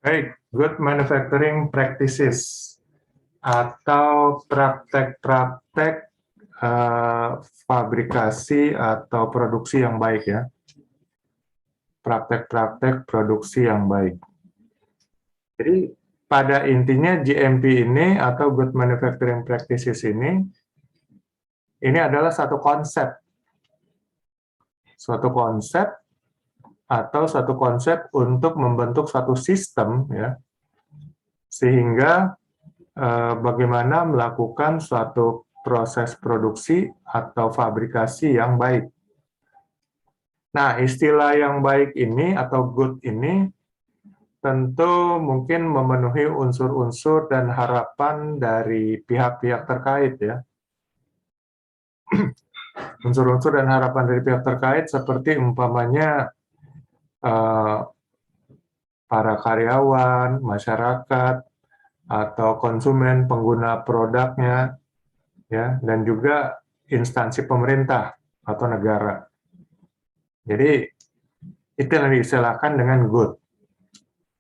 Baik, good manufacturing practices atau praktek-praktek fabrikasi atau produksi yang baik ya. Praktek-praktek produksi yang baik. Jadi pada intinya GMP ini atau good manufacturing practices ini adalah satu konsep. Suatu konsep atau satu konsep untuk membentuk suatu sistem ya. Sehingga bagaimana melakukan suatu proses produksi atau fabrikasi yang baik. Nah, istilah yang baik ini atau good ini tentu mungkin memenuhi unsur-unsur dan harapan dari pihak-pihak terkait ya. Unsur-unsur dan harapan dari pihak terkait seperti umpamanya para karyawan, masyarakat, atau konsumen pengguna produknya, ya, dan juga instansi pemerintah atau negara. Jadi itu yang diistilahkan dengan good.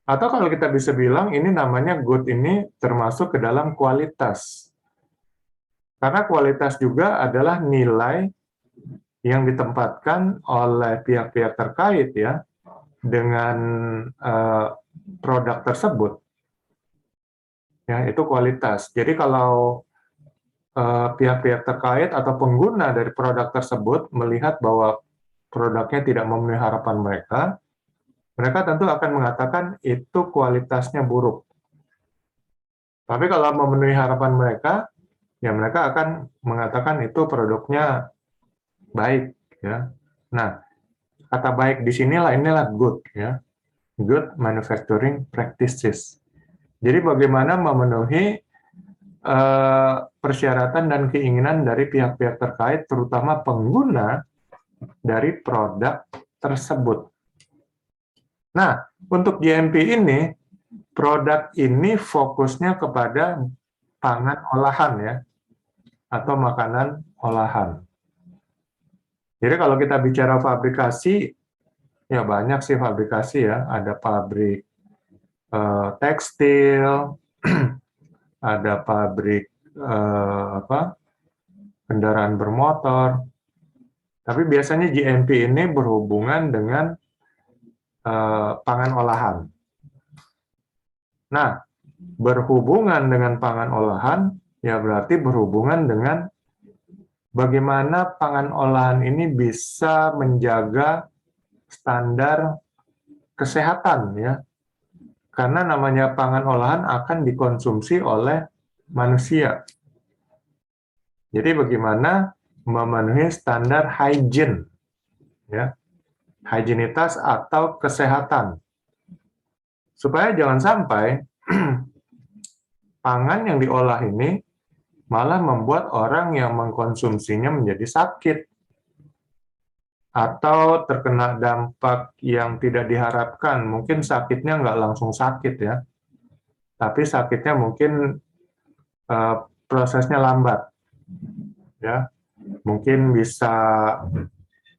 Atau kalau kita bisa bilang ini namanya good ini termasuk ke dalam kualitas. Karena kualitas juga adalah nilai yang ditempatkan oleh pihak-pihak terkait ya dengan produk tersebut. Ya, itu kualitas. Jadi kalau pihak-pihak terkait atau pengguna dari produk tersebut melihat bahwa produknya tidak memenuhi harapan mereka, mereka tentu akan mengatakan itu kualitasnya buruk. Tapi kalau memenuhi harapan mereka, ya mereka akan mengatakan itu produknya baik. Ya. Nah, kata baik di sinilah inilah good, ya, good manufacturing practices. Jadi bagaimana memenuhi persyaratan dan keinginan dari pihak-pihak terkait, terutama pengguna dari produk tersebut. Nah, untuk GMP ini, produk ini fokusnya kepada pangan olahan ya, atau makanan olahan. Jadi kalau kita bicara fabrikasi, ya banyak sih fabrikasi ya, ada pabrik tekstil, ada pabrik kendaraan bermotor. Tapi biasanya GMP ini berhubungan dengan pangan olahan. Nah, berhubungan dengan pangan olahan, ya berarti berhubungan dengan bagaimana pangan olahan ini bisa menjaga standar kesehatan ya. Karena namanya pangan olahan akan dikonsumsi oleh manusia. Jadi bagaimana memenuhi standar hygiene ya. Higienitas atau kesehatan. Supaya jangan sampai pangan yang diolah ini malah membuat orang yang mengkonsumsinya menjadi sakit atau terkena dampak yang tidak diharapkan. Mungkin sakitnya nggak langsung sakit ya, tapi sakitnya mungkin prosesnya lambat. Ya, mungkin bisa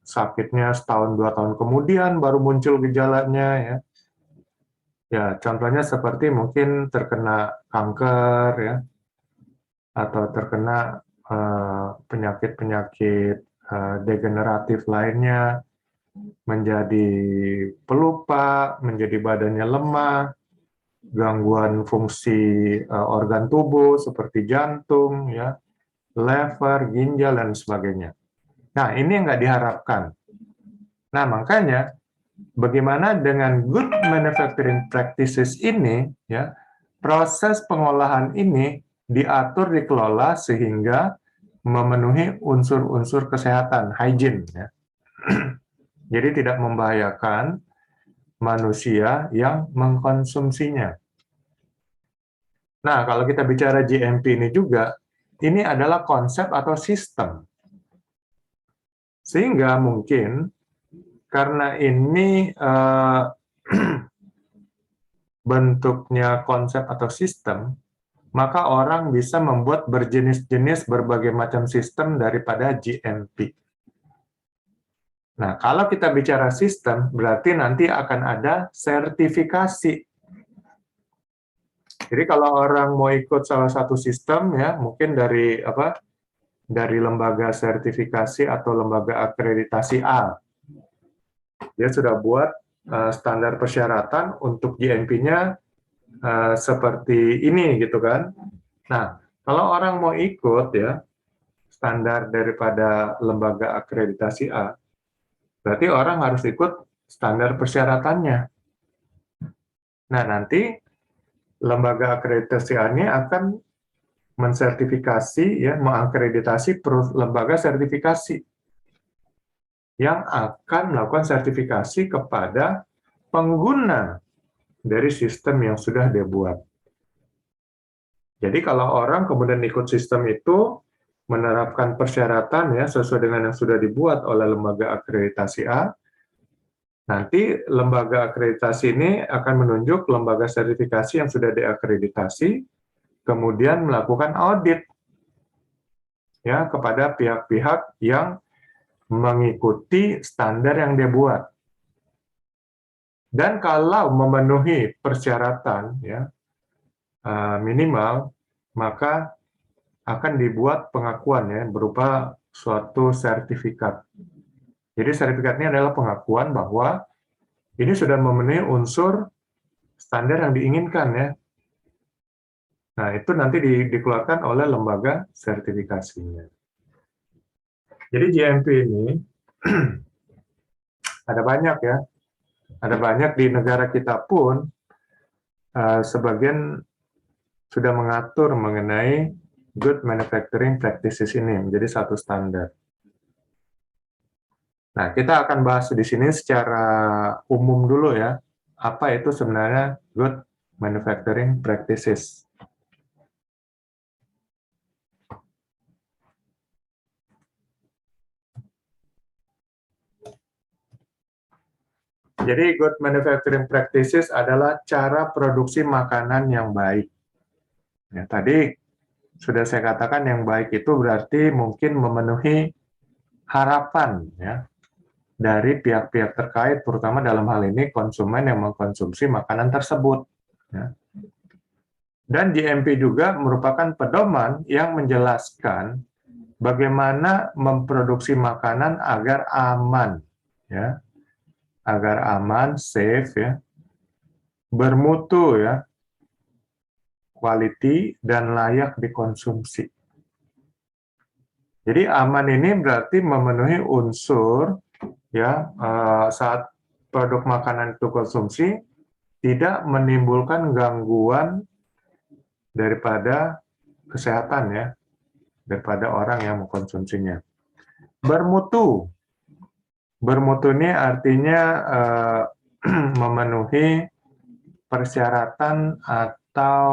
sakitnya setahun 2 tahun kemudian baru muncul gejalanya ya. Ya, contohnya seperti mungkin terkena kanker ya, atau terkena penyakit-penyakit degeneratif lainnya, menjadi pelupa, menjadi badannya lemah, gangguan fungsi organ tubuh seperti jantung, ya, lever, ginjal, dan sebagainya. Nah, ini yang nggak diharapkan. Nah, makanya bagaimana dengan good manufacturing practices ini, ya, proses pengolahan ini diatur, dikelola sehingga memenuhi unsur-unsur kesehatan, hygiene, ya. Jadi tidak membahayakan manusia yang mengkonsumsinya. Nah, kalau kita bicara GMP ini juga, ini adalah konsep atau sistem. Sehingga mungkin karena ini bentuknya konsep atau sistem, maka orang bisa membuat berjenis-jenis berbagai macam sistem daripada GMP. Nah, kalau kita bicara sistem, berarti nanti akan ada sertifikasi Jadi kalau orang mau ikut salah satu sistem ya, mungkin dari dari lembaga sertifikasi atau lembaga akreditasi A, dia sudah buat standar persyaratan untuk GMP-nya seperti ini gitu kan. Nah, kalau orang mau ikut ya standar daripada lembaga akreditasi A, berarti orang harus ikut standar persyaratannya. Nah, nanti lembaga akreditasi A ini akan mensertifikasi ya, mengakreditasi lembaga sertifikasi yang akan melakukan sertifikasi kepada pengguna dari sistem yang sudah dia buat. Jadi kalau orang kemudian ikut sistem itu, menerapkan persyaratan ya sesuai dengan yang sudah dibuat oleh lembaga akreditasi A, nanti lembaga akreditasi ini akan menunjuk lembaga sertifikasi yang sudah diakreditasi, kemudian melakukan audit ya kepada pihak-pihak yang mengikuti standar yang dia buat. Dan kalau memenuhi persyaratan ya minimal, maka akan dibuat pengakuan ya berupa suatu sertifikat. Jadi sertifikat ini adalah pengakuan bahwa ini sudah memenuhi unsur standar yang diinginkan ya. Nah, itu nanti dikeluarkan oleh lembaga sertifikasinya. Jadi GMP ini ada banyak ya. Ada banyak di negara kita pun sebagian sudah mengatur mengenai good manufacturing practices ini menjadi satu standar. Nah, kita akan bahas di sini secara umum dulu ya. Apa itu sebenarnya good manufacturing practices? Jadi good manufacturing practices adalah cara produksi makanan yang baik. Ya, tadi sudah saya katakan yang baik itu berarti mungkin memenuhi harapan ya dari pihak-pihak terkait, terutama dalam hal ini konsumen yang mengkonsumsi makanan tersebut. Ya. Dan GMP juga merupakan pedoman yang menjelaskan bagaimana memproduksi makanan agar aman, ya, agar aman, safe, ya, bermutu, ya, quality dan layak dikonsumsi. Jadi aman ini berarti memenuhi unsur ya saat produk makanan itu konsumsi tidak menimbulkan gangguan daripada kesehatan ya daripada orang yang mengkonsumsinya. Bermutu. Bermutu ini artinya memenuhi persyaratan atau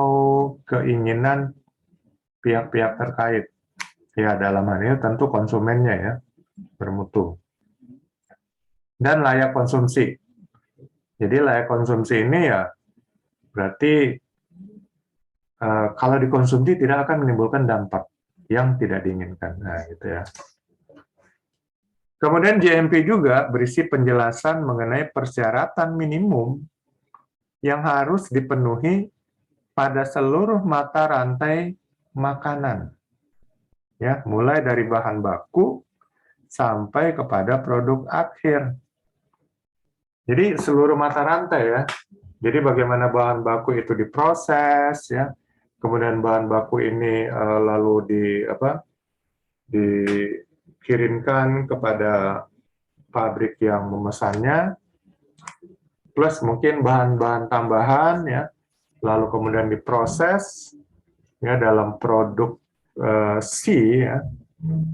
keinginan pihak-pihak terkait. Ya, dalam hal ini tentu konsumennya ya, bermutu. Dan layak konsumsi. Jadi layak konsumsi ini ya berarti kalau dikonsumsi tidak akan menimbulkan dampak yang tidak diinginkan. Nah, gitu ya. Kemudian GMP juga berisi penjelasan mengenai persyaratan minimum yang harus dipenuhi pada seluruh mata rantai makanan. Ya, mulai dari bahan baku sampai kepada produk akhir. Jadi seluruh mata rantai ya. Jadi bagaimana bahan baku itu diproses ya. Kemudian bahan baku ini lalu dikirimkan kepada pabrik yang memesannya, plus mungkin bahan-bahan tambahan ya, lalu kemudian diproses ya dalam produk C ya,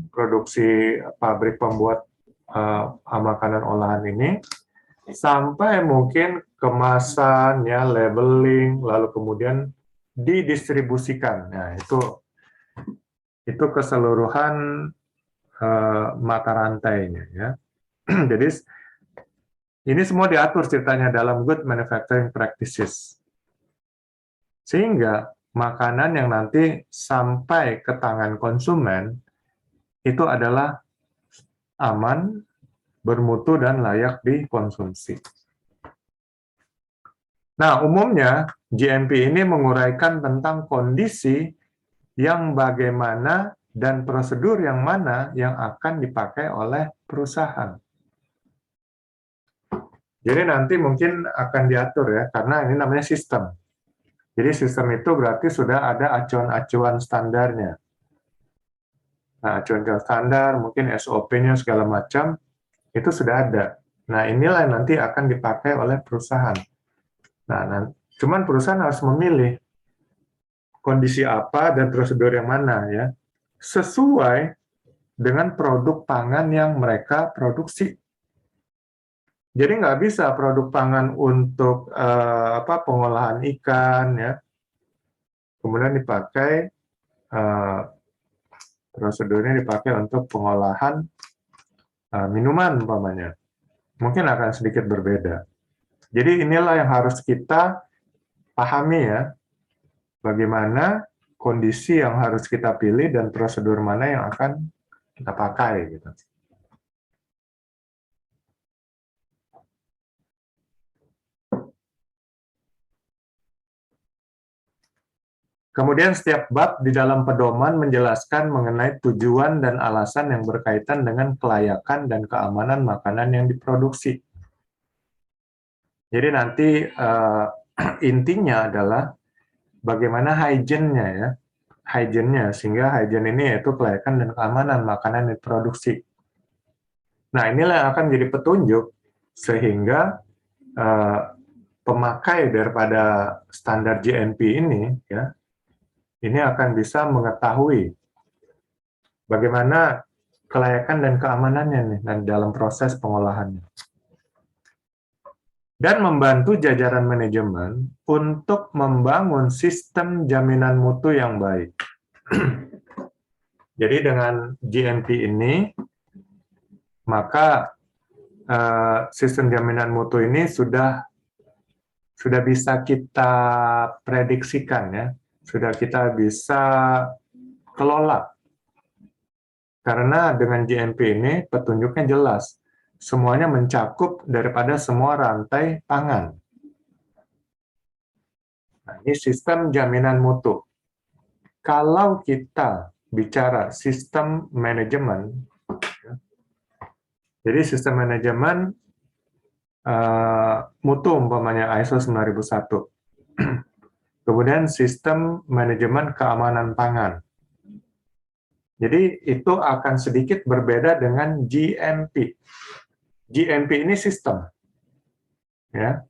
produksi pabrik pembuat makanan olahan ini, sampai mungkin kemasan ya, labeling, lalu kemudian didistribusikan. Nah, itu keseluruhan mata rantainya ya. Jadi ini semua diatur ceritanya dalam good manufacturing practices. Sehingga makanan yang nanti sampai ke tangan konsumen itu adalah aman, bermutu, dan layak dikonsumsi. Nah, umumnya GMP ini menguraikan tentang kondisi yang bagaimana dan prosedur yang mana yang akan dipakai oleh perusahaan. Jadi nanti mungkin akan diatur ya, karena ini namanya sistem. Jadi sistem itu berarti sudah ada acuan-acuan standarnya. Nah, acuan-acuan standar, mungkin SOP-nya segala macam, itu sudah ada. Nah, inilah yang nanti akan dipakai oleh perusahaan. Nah, cuman perusahaan harus memilih kondisi apa dan prosedur yang mana ya, sesuai dengan produk pangan yang mereka produksi. Jadi nggak bisa produk pangan untuk pengolahan ikan ya, kemudian dipakai prosedurnya dipakai untuk pengolahan minuman umpamanya. Mungkin akan sedikit berbeda. Jadi inilah yang harus kita pahami ya, bagaimana kondisi yang harus kita pilih dan prosedur mana yang akan kita pakai gitu. Kemudian setiap bab di dalam pedoman menjelaskan mengenai tujuan dan alasan yang berkaitan dengan kelayakan dan keamanan makanan yang diproduksi. Jadi nanti intinya adalah bagaimana hygiene-nya ya, hygiene-nya, sehingga hygiene ini yaitu kelayakan dan keamanan makanan yang diproduksi. Nah, inilah yang akan jadi petunjuk sehingga pemakai daripada standar GMP ini ya, ini akan bisa mengetahui bagaimana kelayakan dan keamanannya nih dan dalam proses pengolahannya. Dan membantu jajaran manajemen untuk membangun sistem jaminan mutu yang baik. Jadi dengan GMP ini, maka sistem jaminan mutu ini sudah bisa kita prediksikan ya, sudah kita bisa kelola. Karena dengan GMP ini petunjuknya jelas, semuanya mencakup daripada semua rantai pangan. Nah, ini sistem jaminan mutu. Kalau kita bicara sistem manajemen, jadi sistem manajemen mutu umpamanya ISO 9001. Kemudian sistem manajemen keamanan pangan. Jadi itu akan sedikit berbeda dengan GMP. GMP ini sistem. Ya.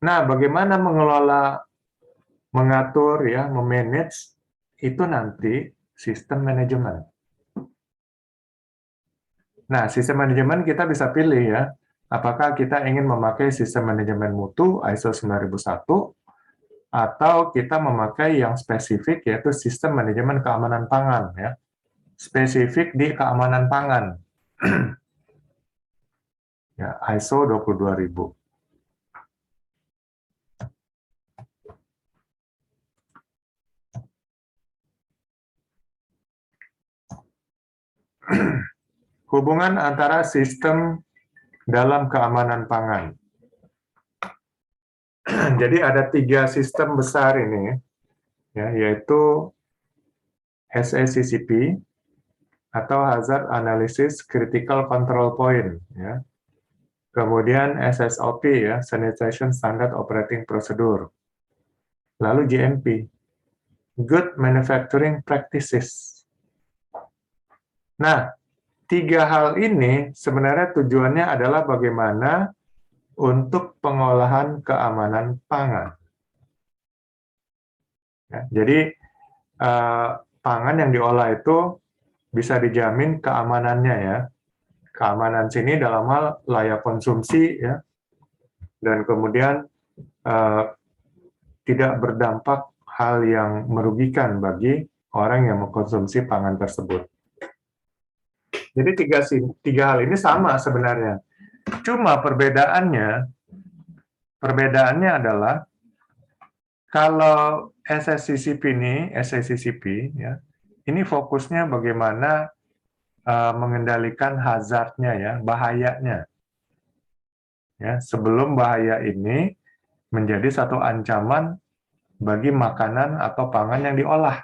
Nah, bagaimana mengelola, mengatur ya, memanage itu nanti sistem manajemen. Nah, sistem manajemen kita bisa pilih ya, apakah kita ingin memakai sistem manajemen mutu ISO 9001 atau kita memakai yang spesifik yaitu sistem manajemen keamanan pangan ya. Spesifik di keamanan pangan. Ya, ISO 22000. Hubungan antara sistem dalam keamanan pangan. Jadi ada 3 sistem besar ini, ya, yaitu HACCP atau Hazard Analysis Critical Control Point, ya. Kemudian SSOP ya, Sanitation Standard Operating Procedure. Lalu GMP, Good Manufacturing Practices. Nah, 3 hal ini sebenarnya tujuannya adalah bagaimana untuk pengolahan keamanan pangan. Ya, jadi pangan yang diolah itu bisa dijamin keamanannya ya. Keamanan sini dalam hal layak konsumsi ya, dan kemudian tidak berdampak hal yang merugikan bagi orang yang mengkonsumsi pangan tersebut. Jadi tiga hal ini sama sebenarnya. Cuma perbedaannya adalah kalau SACCP ya, ini fokusnya bagaimana mengendalikan hazardnya ya, bahayanya. Ya, sebelum bahaya ini menjadi satu ancaman bagi makanan atau pangan yang diolah.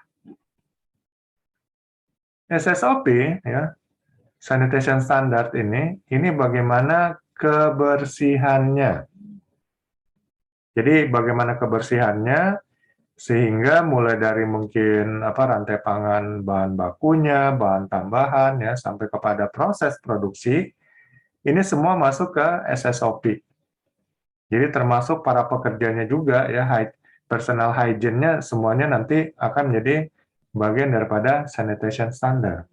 SSOP, ya, Sanitation Standard ini bagaimana kebersihannya. Jadi bagaimana kebersihannya, sehingga mulai dari mungkin rantai pangan bahan bakunya, bahan tambahan, ya, sampai kepada proses produksi, ini semua masuk ke SSOP. Jadi termasuk para pekerjanya juga, ya, personal hygiene-nya semuanya nanti akan menjadi bagian daripada sanitation standard.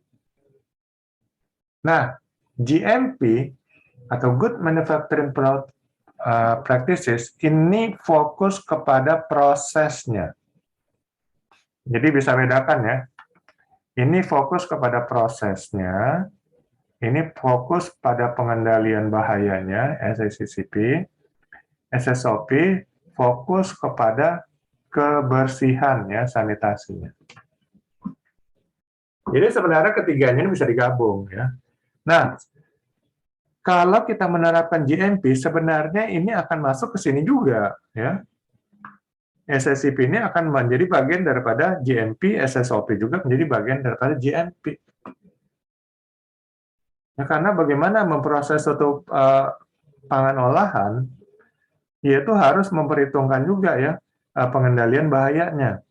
Nah, GMP atau Good Manufacturing Practices ini fokus kepada prosesnya. Jadi bisa bedakan, ya. Ini fokus kepada prosesnya, ini fokus pada pengendalian bahayanya, SACCP. SSOP fokus kepada kebersihan, ya, sanitasinya. Jadi sebenarnya ketiganya ini bisa digabung, ya. Nah, kalau kita menerapkan GMP, sebenarnya ini akan masuk ke sini juga, ya. SSCP ini akan menjadi bagian daripada GMP, SSOP juga menjadi bagian daripada GMP. Ya, karena bagaimana memproses suatu pangan olahan, yaitu harus memperhitungkan juga, ya, pengendalian bahayanya.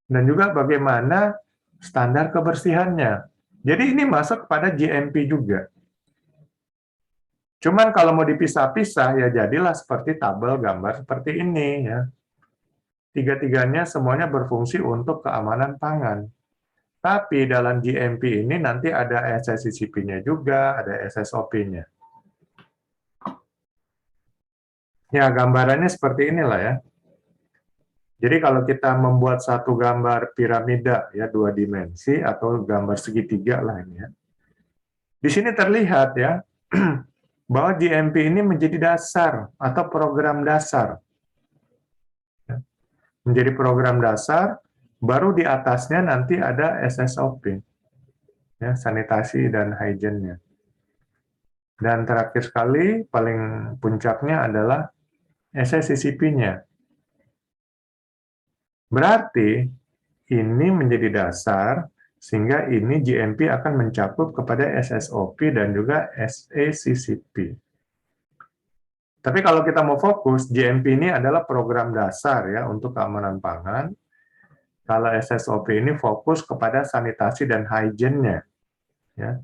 Dan juga bagaimana standar kebersihannya. Jadi ini masuk pada GMP juga. Cuman kalau mau dipisah-pisah, ya jadilah seperti tabel gambar seperti ini, ya. Tiga-tiganya semuanya berfungsi untuk keamanan pangan. Tapi dalam GMP ini nanti ada SSCP-nya juga, ada SSOP-nya. Ya, gambarannya seperti inilah, ya. Jadi kalau kita membuat satu gambar piramida, ya, 2 dimensi atau gambar segitiga lah ini, ya. Di sini terlihat, ya, bahwa GMP ini menjadi dasar atau program dasar. Menjadi program dasar, baru di atasnya nanti ada SSOP, ya, sanitasi dan hygiene-nya. Dan terakhir sekali, paling puncaknya adalah SSCP-nya. Berarti ini menjadi dasar, sehingga ini GMP akan mencakup kepada SSOP dan juga SACCP. Tapi kalau kita mau fokus, GMP ini adalah program dasar, ya, untuk keamanan pangan. Kalau SSOP ini fokus kepada sanitasi dan hygiene-nya, ya.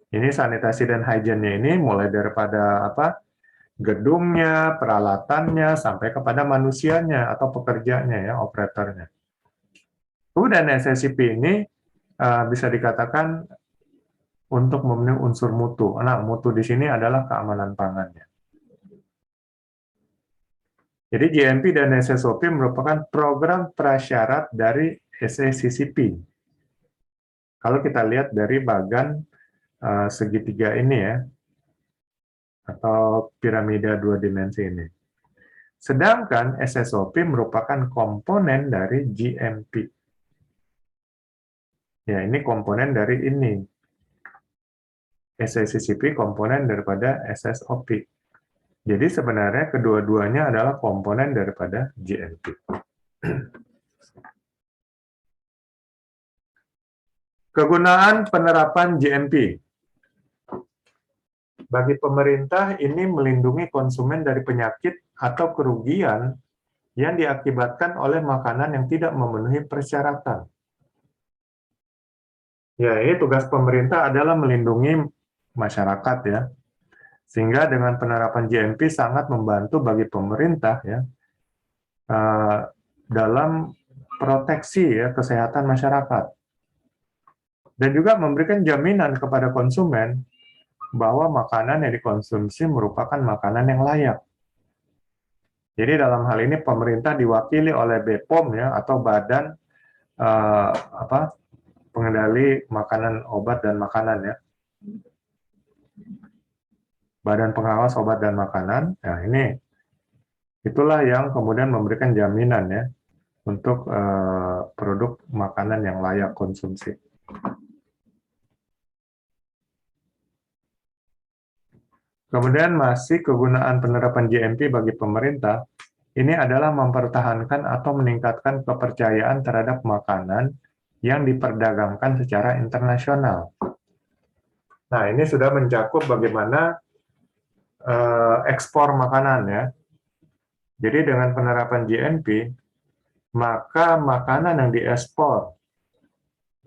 Ini sanitasi dan hygiene-nya ini mulai daripada gedungnya, peralatannya, sampai kepada manusianya atau pekerjanya, ya, operatornya. Kemudian SSCP ini bisa dikatakan untuk memenuhi unsur mutu. Nah, mutu di sini adalah keamanan pangannya. Jadi GMP dan SSOP merupakan program prasyarat dari SACCP. Kalau kita lihat dari bagan segitiga ini, ya, atau piramida 2 dimensi ini. Sedangkan SSOP merupakan komponen dari GMP. Ya, ini komponen dari ini. SACCP komponen daripada SSOP. Jadi sebenarnya kedua-duanya adalah komponen daripada GMP. Kegunaan penerapan GMP. Bagi pemerintah, ini melindungi konsumen dari penyakit atau kerugian yang diakibatkan oleh makanan yang tidak memenuhi persyaratan. Ya, ini tugas pemerintah adalah melindungi masyarakat, ya. Sehingga dengan penerapan GMP sangat membantu bagi pemerintah, ya, dalam proteksi, ya, kesehatan masyarakat. Dan juga memberikan jaminan kepada konsumen bahwa makanan yang dikonsumsi merupakan makanan yang layak. Jadi dalam hal ini pemerintah diwakili oleh BPOM, ya, atau Badan Pengendali Makanan, Obat dan Makanan, ya. Badan Pengawas Obat dan Makanan. Nah, itulah yang kemudian memberikan jaminan, ya, untuk produk makanan yang layak konsumsi. Kemudian masih kegunaan penerapan GMP bagi pemerintah, ini adalah mempertahankan atau meningkatkan kepercayaan terhadap makanan yang diperdagangkan secara internasional. Nah, ini sudah mencakup bagaimana ekspor makanan ya. Jadi dengan penerapan GMP, maka makanan yang diekspor,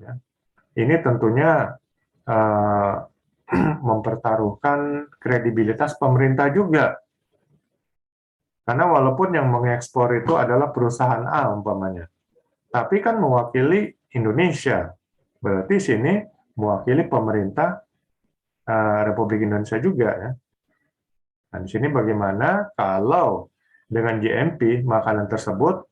ya, ini tentunya mempertaruhkan kredibilitas pemerintah juga. Karena walaupun yang mengekspor itu adalah perusahaan A umpamanya, tapi kan mewakili Indonesia. Berarti sini mewakili pemerintah Republik Indonesia juga ya. Nah, di sini bagaimana kalau dengan GMP makanan tersebut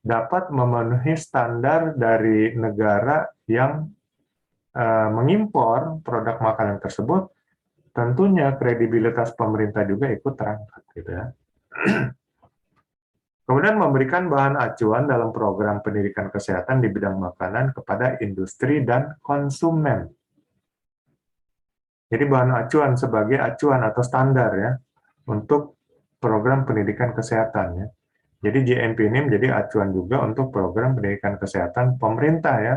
dapat memenuhi standar dari negara yang mengimpor produk makanan tersebut, tentunya kredibilitas pemerintah juga ikut terangkat gitu ya. Kemudian memberikan bahan acuan dalam program pendidikan kesehatan di bidang makanan kepada industri dan konsumen. Jadi bahan acuan sebagai acuan atau standar ya untuk program pendidikan kesehatan ya. Jadi GMP ini menjadi acuan juga untuk program pendidikan kesehatan pemerintah ya,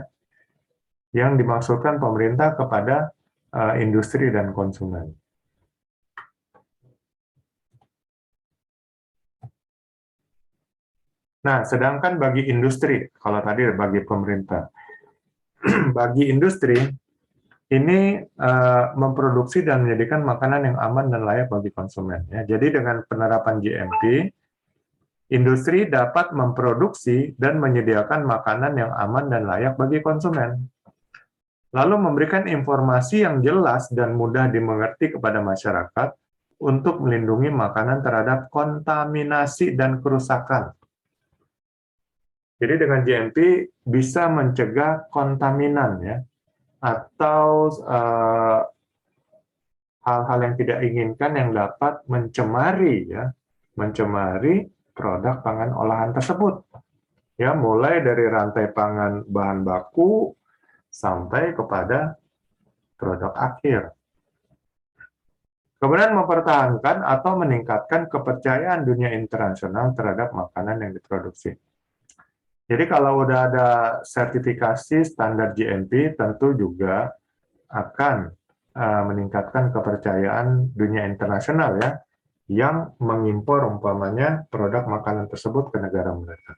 yang dimaksudkan pemerintah kepada industri dan konsumen. Nah, sedangkan bagi industri, kalau tadi bagi pemerintah, bagi industri, ini memproduksi dan menjadikan makanan yang aman dan layak bagi konsumen. Ya. Jadi dengan penerapan GMP, industri dapat memproduksi dan menyediakan makanan yang aman dan layak bagi konsumen. Lalu memberikan informasi yang jelas dan mudah dimengerti kepada masyarakat untuk melindungi makanan terhadap kontaminasi dan kerusakan. Jadi dengan GMP bisa mencegah kontaminan ya, atau hal-hal yang tidak inginkan yang dapat mencemari ya, mencemari produk pangan olahan tersebut. Ya, mulai dari rantai pangan bahan baku sampai kepada produk akhir. Kemudian mempertahankan atau meningkatkan kepercayaan dunia internasional terhadap makanan yang diproduksi. Jadi kalau udah ada sertifikasi standar GMP, tentu juga akan meningkatkan kepercayaan dunia internasional ya, yang mengimpor umpamanya produk makanan tersebut ke negara mereka.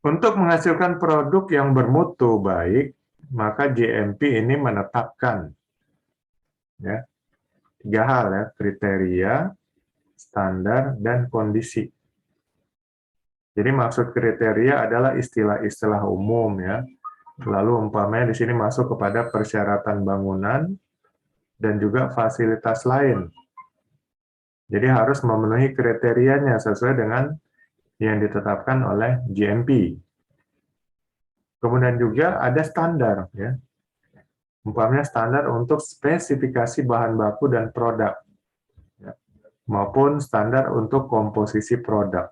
Untuk menghasilkan produk yang bermutu baik, maka GMP ini menetapkan ya, 3 hal ya, kriteria, standar, dan kondisi. Jadi maksud kriteria adalah istilah-istilah umum ya. Lalu umpamanya di sini masuk kepada persyaratan bangunan dan juga fasilitas lain. Jadi harus memenuhi kriterianya sesuai dengan yang ditetapkan oleh GMP. Kemudian juga ada standar ya. Umpamanya standar untuk spesifikasi bahan baku dan produk ya, maupun standar untuk komposisi produk.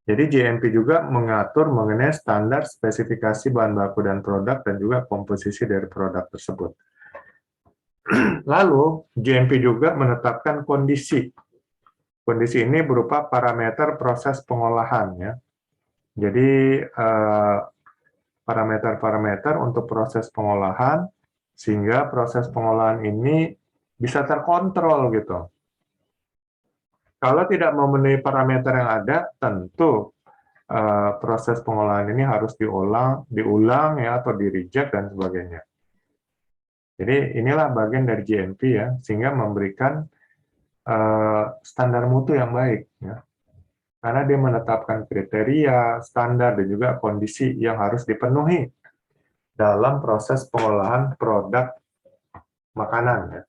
Jadi GMP juga mengatur mengenai standar spesifikasi bahan baku dan produk dan juga komposisi dari produk tersebut. Lalu GMP juga menetapkan kondisi. Kondisi ini berupa parameter proses pengolahan ya. Jadi parameter-parameter untuk proses pengolahan sehingga proses pengolahan ini bisa terkontrol gitu. Kalau tidak memenuhi parameter yang ada, tentu proses pengolahan ini harus diulang ya, atau di-reject dan sebagainya. Jadi inilah bagian dari GMP ya, sehingga memberikan standar mutu yang baik ya. Karena dia menetapkan kriteria, standar, dan juga kondisi yang harus dipenuhi dalam proses pengolahan produk makanan ya.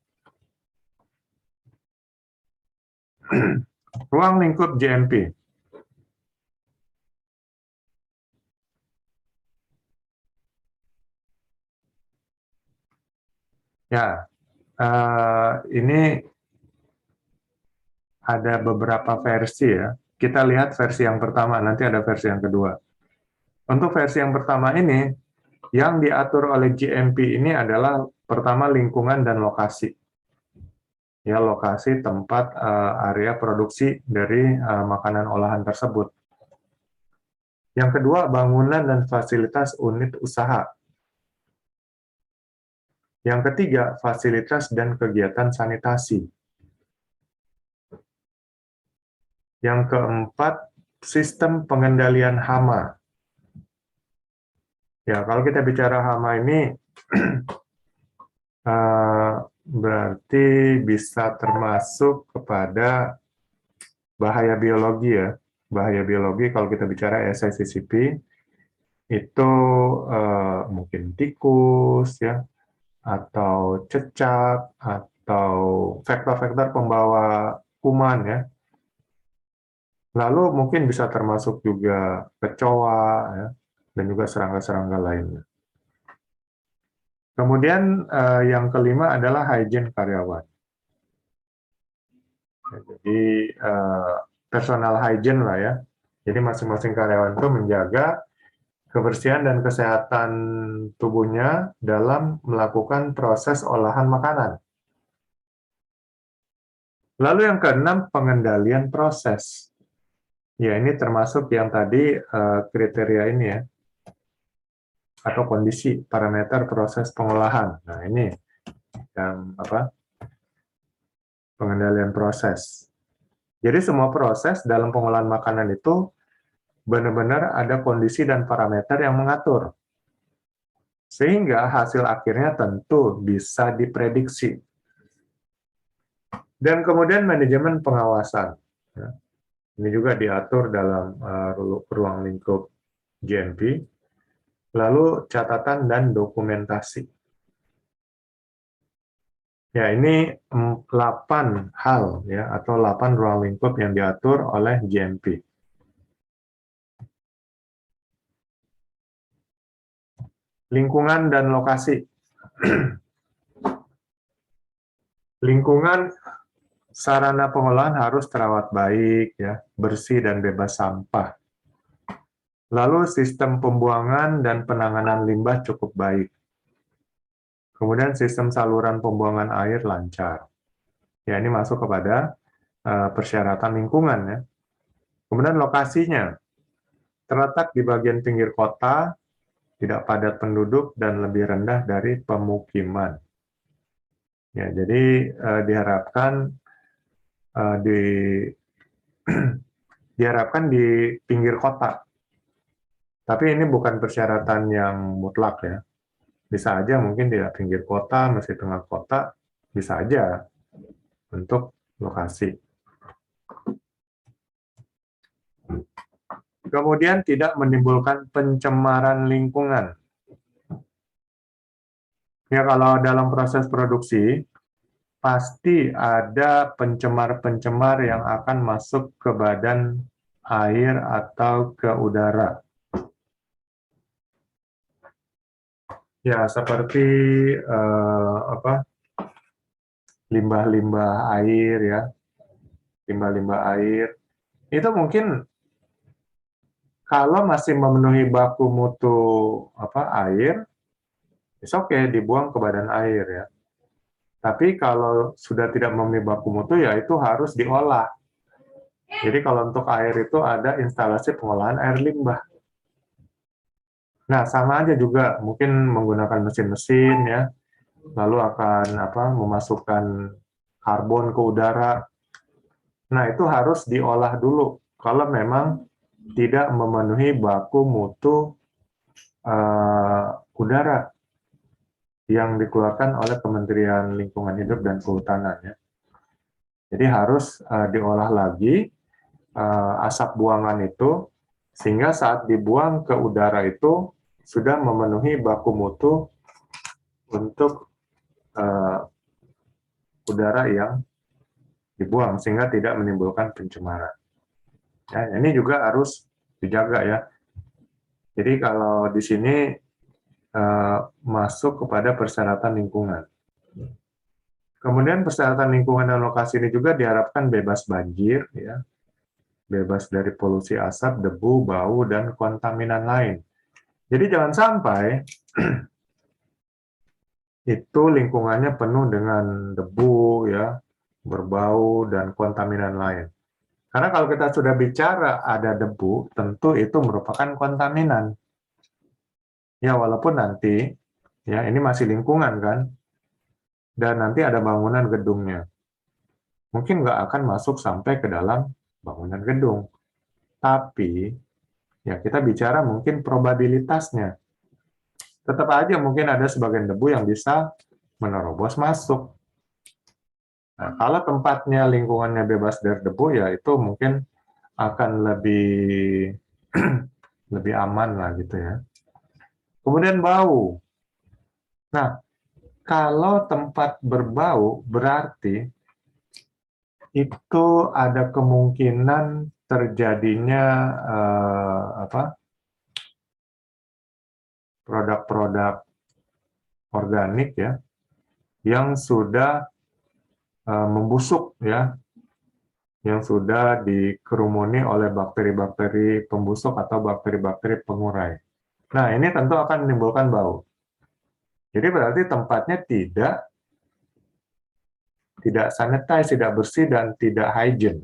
Ruang lingkup GMP. Ya, ini ada beberapa versi ya. Kita lihat versi yang pertama, nanti ada versi yang kedua. Untuk versi yang pertama ini, Yang diatur oleh GMP ini adalah pertama lingkungan dan lokasi. Ya, lokasi tempat area produksi dari makanan olahan tersebut. Yang kedua, bangunan dan fasilitas unit usaha. Yang ketiga, fasilitas dan kegiatan sanitasi. Yang keempat, sistem pengendalian hama. Ya, kalau kita bicara hama ini berarti bisa termasuk kepada bahaya biologi ya. Bahaya biologi kalau kita bicara SICCP itu mungkin tikus ya, atau cecak, atau vektor-vektor pembawa kuman ya. Lalu mungkin bisa termasuk juga kecoa ya, dan juga serangga-serangga lainnya. Kemudian yang kelima adalah hygiene karyawan. Ya, jadi personal hygiene lah ya. Jadi masing-masing karyawan itu menjaga kebersihan dan kesehatan tubuhnya dalam melakukan proses olahan makanan. Lalu yang keenam, pengendalian proses. Ya, ini termasuk yang tadi kriteria ini ya, atau kondisi parameter proses pengolahan. Nah, ini yang pengendalian proses. Jadi semua proses dalam pengolahan makanan itu benar-benar ada kondisi dan parameter yang mengatur. Sehingga hasil akhirnya tentu bisa diprediksi. Dan kemudian manajemen pengawasan. Ini juga diatur dalam ruang lingkup GMP. Lalu catatan dan dokumentasi. Ya, ini 8 hal ya, atau 8 ruang lingkup yang diatur oleh GMP. Lingkungan dan lokasi. Lingkungan sarana pengolahan harus terawat baik ya, bersih dan bebas sampah. Lalu sistem pembuangan dan penanganan limbah cukup baik. Kemudian sistem saluran pembuangan air lancar. Ya, ini masuk kepada persyaratan lingkungan ya. Kemudian lokasinya terletak di bagian pinggir kota, tidak padat penduduk dan lebih rendah dari pemukiman. Ya, jadi diharapkan diharapkan di pinggir kota. Tapi ini bukan persyaratan yang mutlak ya. Bisa aja mungkin tidak pinggir kota, masih tengah kota, bisa aja untuk lokasi. Kemudian tidak menimbulkan pencemaran lingkungan. Ya, kalau dalam proses produksi, pasti ada pencemar-pencemar yang akan masuk ke badan air atau ke udara. Ya, seperti limbah-limbah air ya, limbah-limbah air. Itu mungkin kalau masih memenuhi baku mutu air, it's okay, dibuang ke badan air ya. Tapi kalau sudah tidak memenuhi baku mutu, ya itu harus diolah. Jadi kalau untuk air itu ada instalasi pengolahan air limbah. Nah, sama aja juga mungkin menggunakan mesin-mesin ya, lalu akan memasukkan karbon ke udara. Nah, itu harus diolah dulu kalau memang tidak memenuhi baku mutu udara yang dikeluarkan oleh Kementerian Lingkungan Hidup dan Kehutanan ya. Jadi harus diolah lagi asap buangan itu sehingga saat dibuang ke udara itu sudah memenuhi baku mutu untuk udara yang dibuang sehingga tidak menimbulkan pencemaran. Ya, ini juga harus dijaga ya. Jadi kalau di sini masuk kepada persyaratan lingkungan. Kemudian persyaratan lingkungan dan lokasi ini juga diharapkan bebas banjir, ya, bebas dari polusi asap, debu, bau, dan kontaminan lain. Jadi jangan sampai itu lingkungannya penuh dengan debu, ya, berbau, dan kontaminan lain. Karena kalau kita sudah bicara ada debu, tentu itu merupakan kontaminan. Ya, walaupun nanti, ya ini masih lingkungan kan, dan nanti ada bangunan gedungnya. Mungkin nggak akan masuk sampai ke dalam bangunan gedung. Tapi, ya kita bicara mungkin probabilitasnya. Tetap aja mungkin ada sebagian debu yang bisa menerobos masuk. Nah, kalau tempatnya lingkungannya bebas dari debu, ya itu mungkin akan lebih lebih aman lah gitu ya. Kemudian bau. Nah, kalau tempat berbau berarti itu ada kemungkinan terjadinya produk-produk organik ya yang sudah membusuk ya, yang sudah dikerumuni oleh bakteri-bakteri pembusuk atau bakteri-bakteri pengurai. Nah, ini tentu akan menimbulkan bau. Jadi berarti tempatnya tidak sanitize, tidak bersih, dan tidak hygiene.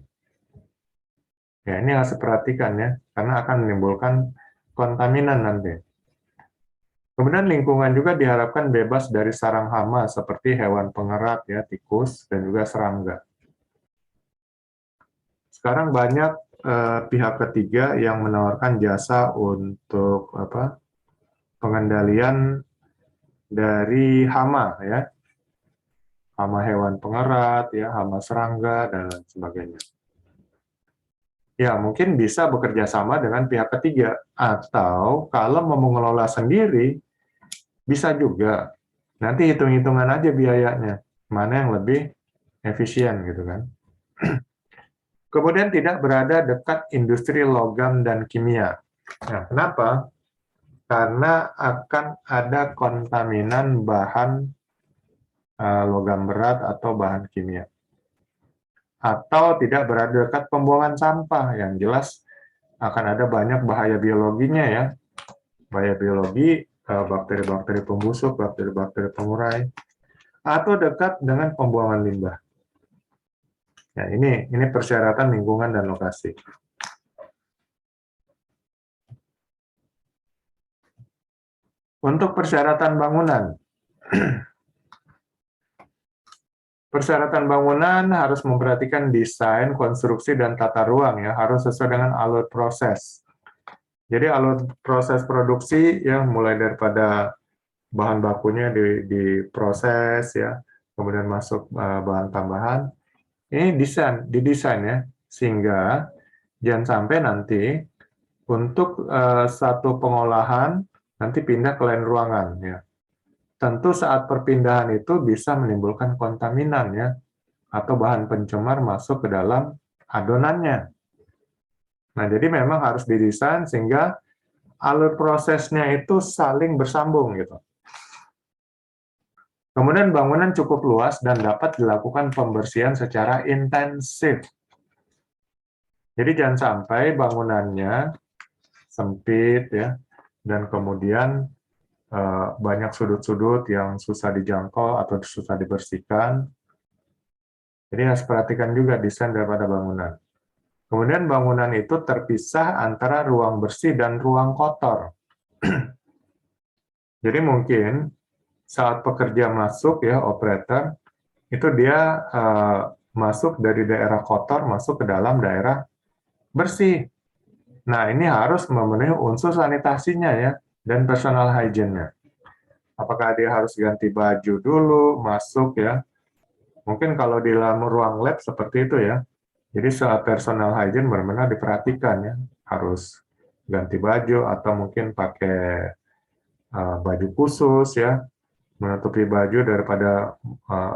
Ya, ini harus diperhatikan ya, karena akan menimbulkan kontaminan nanti. Kemudian lingkungan juga diharapkan bebas dari sarang hama seperti hewan pengerat, ya, tikus, dan juga serangga. Sekarang banyak pihak ketiga yang menawarkan jasa untuk pengendalian dari hama, ya, hama hewan pengerat, ya, hama serangga, dan lain sebagainya. Ya, mungkin bisa bekerja sama dengan pihak ketiga, atau kalau mau mengelola sendiri, bisa juga. Nanti hitung-hitungan aja biayanya, mana yang lebih efisien gitu kan. Kemudian tidak berada dekat industri logam dan kimia. Nah, kenapa? Karena akan ada kontaminan bahan logam berat atau bahan kimia. Atau tidak berada dekat pembuangan sampah, yang jelas akan ada banyak bahaya biologinya ya. Bahaya biologi, bakteri-bakteri pembusuk, bakteri-bakteri pengurai, atau dekat dengan pembuangan limbah. Ya, ini persyaratan lingkungan dan lokasi. Untuk persyaratan bangunan, persyaratan bangunan harus memperhatikan desain, konstruksi, dan tata ruang ya, harus sesuai dengan alur proses. Jadi alur proses produksi ya, mulai daripada bahan bakunya diproses ya, kemudian masuk bahan tambahan. Ini didesain ya, sehingga jangan sampai nanti untuk satu pengolahan nanti pindah ke lain ruangan ya. Tentu saat perpindahan itu bisa menimbulkan kontaminan ya, atau bahan pencemar masuk ke dalam adonannya. Nah, jadi memang harus didesain sehingga alur prosesnya itu saling bersambung gitu. Kemudian bangunan cukup luas dan dapat dilakukan pembersihan secara intensif. Jadi jangan sampai bangunannya sempit ya, dan kemudian banyak sudut-sudut yang susah dijangkau atau susah dibersihkan. Jadi harus perhatikan juga desain daripada bangunan. Kemudian bangunan itu terpisah antara ruang bersih dan ruang kotor. Jadi mungkin saat pekerja masuk ya, operator, itu dia masuk dari daerah kotor, masuk ke dalam daerah bersih. Nah, ini harus memenuhi unsur sanitasinya ya, dan personal hygiene-nya. Apakah dia harus ganti baju dulu, masuk ya. Mungkin kalau di dalam ruang lab seperti itu ya. Jadi soal personal hygiene benar-benar diperhatikan ya. Harus ganti baju atau mungkin pakai baju khusus ya, menutupi baju daripada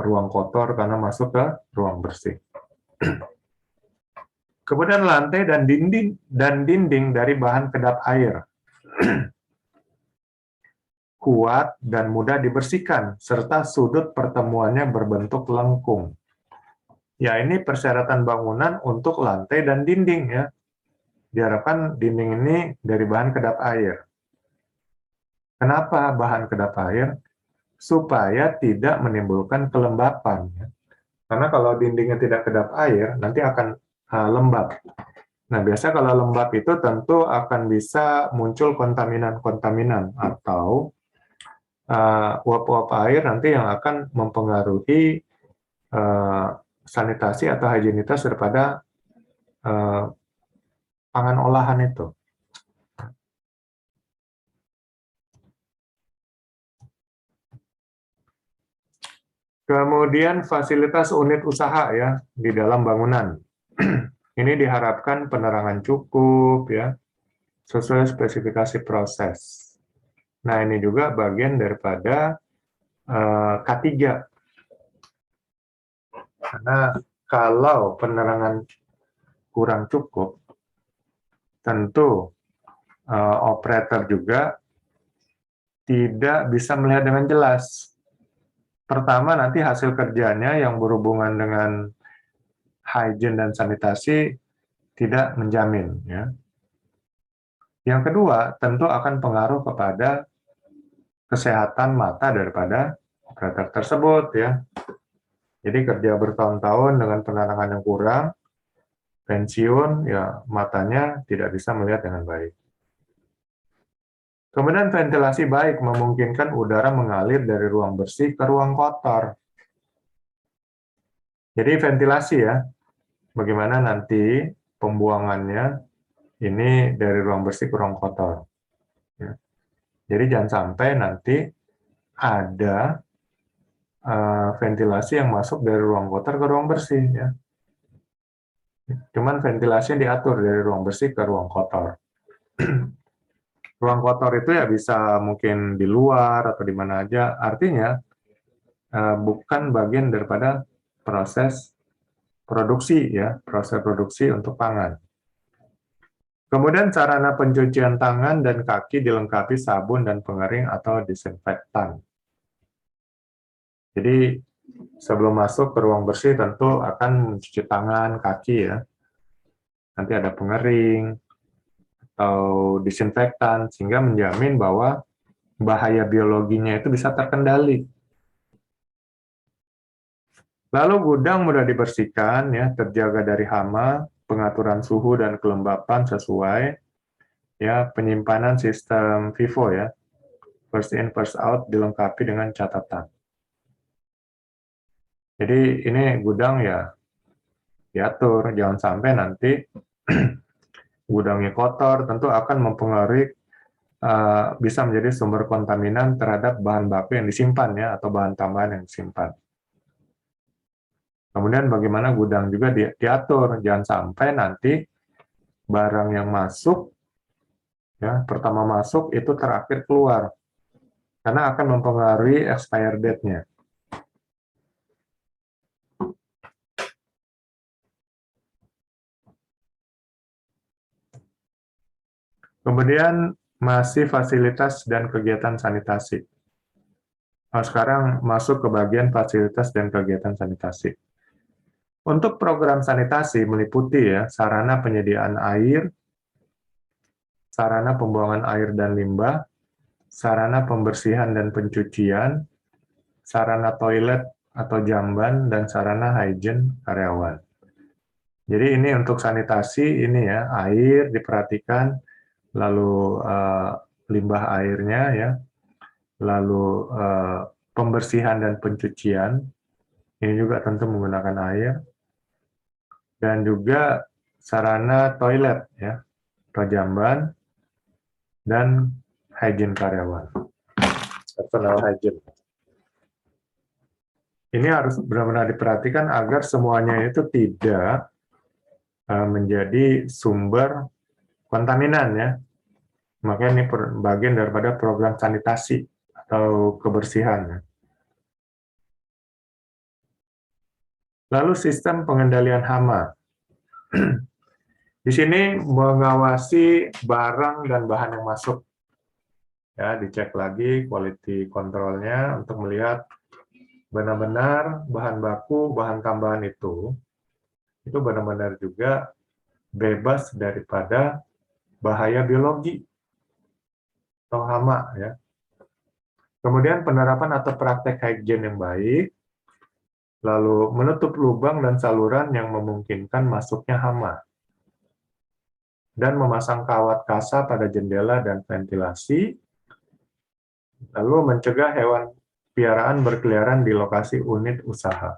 ruang kotor karena masuk ke ruang bersih. Kemudian lantai dan dinding dari bahan kedap air kuat dan mudah dibersihkan, serta sudut pertemuannya berbentuk lengkung. Ya, ini persyaratan bangunan untuk lantai dan dinding ya. Diharapkan dinding ini dari bahan kedap air. Kenapa bahan kedap air? Supaya tidak menimbulkan kelembapan. Karena kalau dindingnya tidak kedap air, nanti akan lembab. Nah, biasa kalau lembab itu tentu akan bisa muncul kontaminan-kontaminan atau uap-uap air nanti yang akan mempengaruhi sanitasi atau higienitas daripada pangan olahan itu. Kemudian fasilitas unit usaha ya di dalam bangunan. Ini diharapkan penerangan cukup ya, sesuai spesifikasi proses. Nah, ini juga bagian daripada K3. Karena kalau penerangan kurang cukup, tentu operator juga tidak bisa melihat dengan jelas. Pertama, nanti hasil kerjanya yang berhubungan dengan hygiene dan sanitasi tidak menjamin. Ya. Yang kedua, tentu akan pengaruh kepada kesehatan mata daripada operator tersebut. Ya. Jadi kerja bertahun-tahun dengan penerangan yang kurang, pensiun, ya matanya tidak bisa melihat dengan baik. Kemudian ventilasi baik memungkinkan udara mengalir dari ruang bersih ke ruang kotor. Jadi ventilasi ya, bagaimana nanti pembuangannya ini dari ruang bersih ke ruang kotor. Ya. Jadi jangan sampai nanti ada ventilasi yang masuk dari ruang kotor ke ruang bersih. Ya. Cuman ventilasi yang diatur dari ruang bersih ke ruang kotor. Ruang kotor itu ya bisa mungkin di luar atau di mana aja. Artinya bukan bagian daripada proses produksi ya, proses produksi untuk pangan. Kemudian sarana pencucian tangan dan kaki dilengkapi sabun dan pengering atau disinfektan. Jadi sebelum masuk ke ruang bersih tentu akan mencuci tangan, kaki ya. Nanti ada pengering atau disinfektan sehingga menjamin bahwa bahaya biologinya itu bisa terkendali. Lalu gudang mudah dibersihkan ya, terjaga dari hama, pengaturan suhu dan kelembapan sesuai ya, penyimpanan sistem FIFO ya, first in first out dilengkapi dengan catatan. Jadi ini gudang ya diatur, jangan sampai nanti gudangnya kotor, tentu akan mempengaruhi bisa menjadi sumber kontaminan terhadap bahan baku yang disimpan ya, atau bahan tambahan yang disimpan. Kemudian bagaimana gudang juga diatur, jangan sampai nanti barang yang masuk ya, pertama masuk itu terakhir keluar, karena akan mempengaruhi expire date-nya. Kemudian masih fasilitas dan kegiatan sanitasi. Nah, sekarang masuk ke bagian fasilitas dan kegiatan sanitasi. Untuk program sanitasi meliputi ya sarana penyediaan air, sarana pembuangan air dan limbah, sarana pembersihan dan pencucian, sarana toilet atau jamban, dan sarana hygiene karyawan. Jadi ini untuk sanitasi ini ya, air diperhatikan, lalu limbah airnya ya, lalu pembersihan dan pencucian, ini juga tentu menggunakan air, dan juga sarana toilet ya, atau jamban, dan hygiene karyawan, personal hygiene. Ini harus benar-benar diperhatikan agar semuanya itu tidak menjadi sumber kontaminan ya. Makanya ini bagian daripada program sanitasi atau kebersihan. Ya. Lalu sistem pengendalian hama. Di sini mengawasi barang dan bahan yang masuk. Ya, dicek lagi quality control-nya untuk melihat benar-benar bahan baku, bahan tambahan itu benar-benar juga bebas daripada bahaya biologi atau hama ya. Kemudian penerapan atau praktek hygiene yang baik, lalu menutup lubang dan saluran yang memungkinkan masuknya hama, dan memasang kawat kasa pada jendela dan ventilasi, lalu mencegah hewan piaraan berkeliaran di lokasi unit usaha.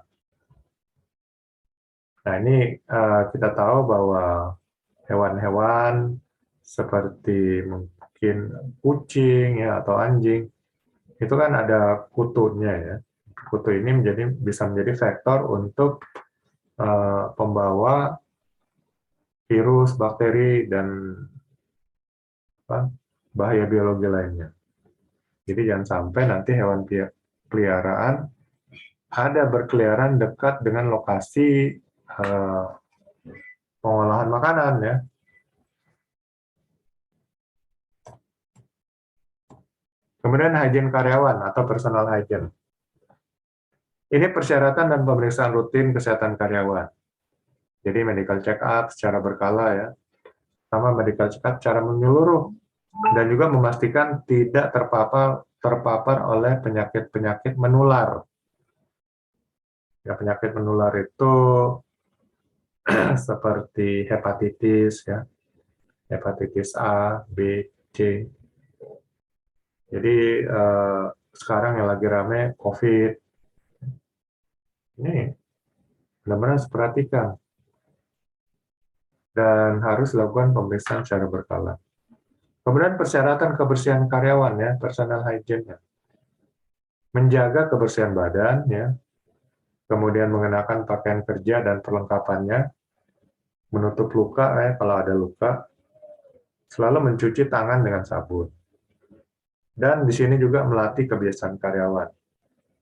Nah, ini kita tahu bahwa hewan-hewan seperti mungkin kucing ya atau anjing itu kan ada kutunya ya. Kutu ini bisa menjadi faktor untuk pembawa virus, bakteri, dan bahaya biologi lainnya. Jadi jangan sampai nanti hewan peliharaan ada berkeliaran dekat dengan lokasi pengolahan makanan ya. Kemudian hygiene karyawan atau personal hygiene. Ini persyaratan dan pemeriksaan rutin kesehatan karyawan. Jadi medical check up secara berkala ya, sama medical check up secara menyeluruh, dan juga memastikan tidak terpapar oleh penyakit-penyakit menular. Ya, penyakit menular itu seperti hepatitis ya, hepatitis A, B, C. Jadi sekarang yang lagi rame COVID. Ini benar-benar harus perhatikan dan harus lakukan pemeriksaan secara berkala. Kemudian persyaratan kebersihan karyawan ya, personal hygiene-nya. Menjaga kebersihan badan ya, kemudian mengenakan pakaian kerja dan perlengkapannya, menutup luka kalau ada luka, selalu mencuci tangan dengan sabun. Dan di sini juga melatih kebiasaan karyawan.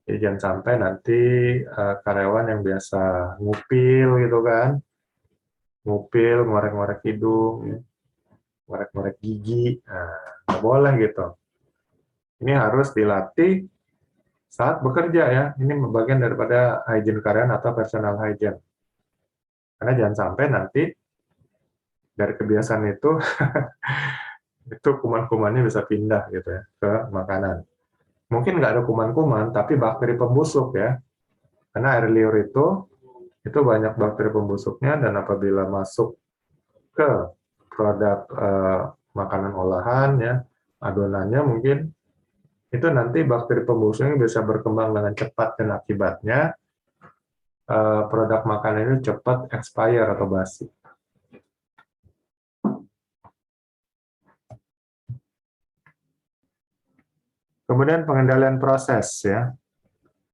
Jadi jangan sampai nanti karyawan yang biasa ngupil gitu kan, ngupil, ngorek-ngorek hidung, ya, ngorek-ngorek gigi, nah, nggak boleh gitu. Ini harus dilatih saat bekerja ya. Ini bagian daripada hygiene karyawan atau personal hygiene. Karena jangan sampai nanti dari kebiasaan itu itu kuman-kumannya bisa pindah gitu ya ke makanan. Mungkin nggak ada kuman-kuman, tapi bakteri pembusuk ya. Karena air liur itu banyak bakteri pembusuknya, dan apabila masuk ke produk makanan olahan ya, adonannya mungkin, itu nanti bakteri pembusuknya bisa berkembang dengan cepat, dan akibatnya produk makanan itu cepat expire atau basi. Kemudian pengendalian proses ya.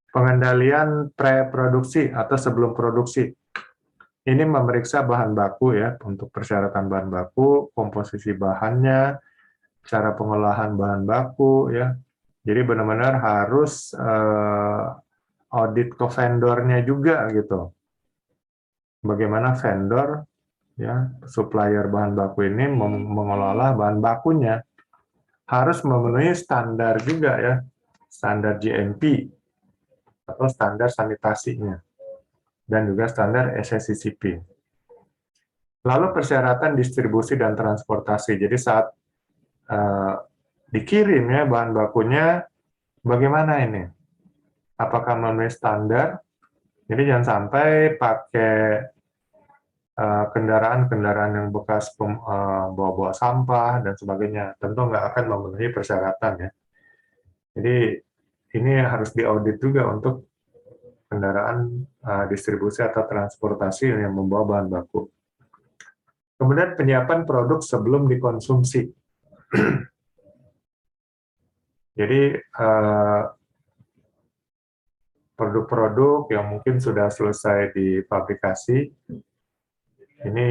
Pengendalian pre-produksi atau sebelum produksi. Ini memeriksa bahan baku ya, untuk persyaratan bahan baku, komposisi bahannya, cara pengolahan bahan baku ya. Jadi benar-benar harus audit ke vendornya juga gitu. Bagaimana vendor ya, supplier bahan baku ini mengelola bahan bakunya, harus memenuhi standar juga ya, standar GMP atau standar sanitasinya, dan juga standar SSCCP. Lalu persyaratan distribusi dan transportasi. Jadi saat dikirim ya bahan bakunya, bagaimana ini? Apakah memenuhi standar? Jadi jangan sampai pakai kendaraan-kendaraan yang bekas bawa-bawa sampah dan sebagainya. Tentu nggak akan memenuhi persyaratan ya. Jadi ini harus diaudit juga untuk kendaraan distribusi atau transportasi yang membawa bahan baku. Kemudian penyiapan produk sebelum dikonsumsi. Jadi produk-produk yang mungkin sudah selesai difabrikasi, ini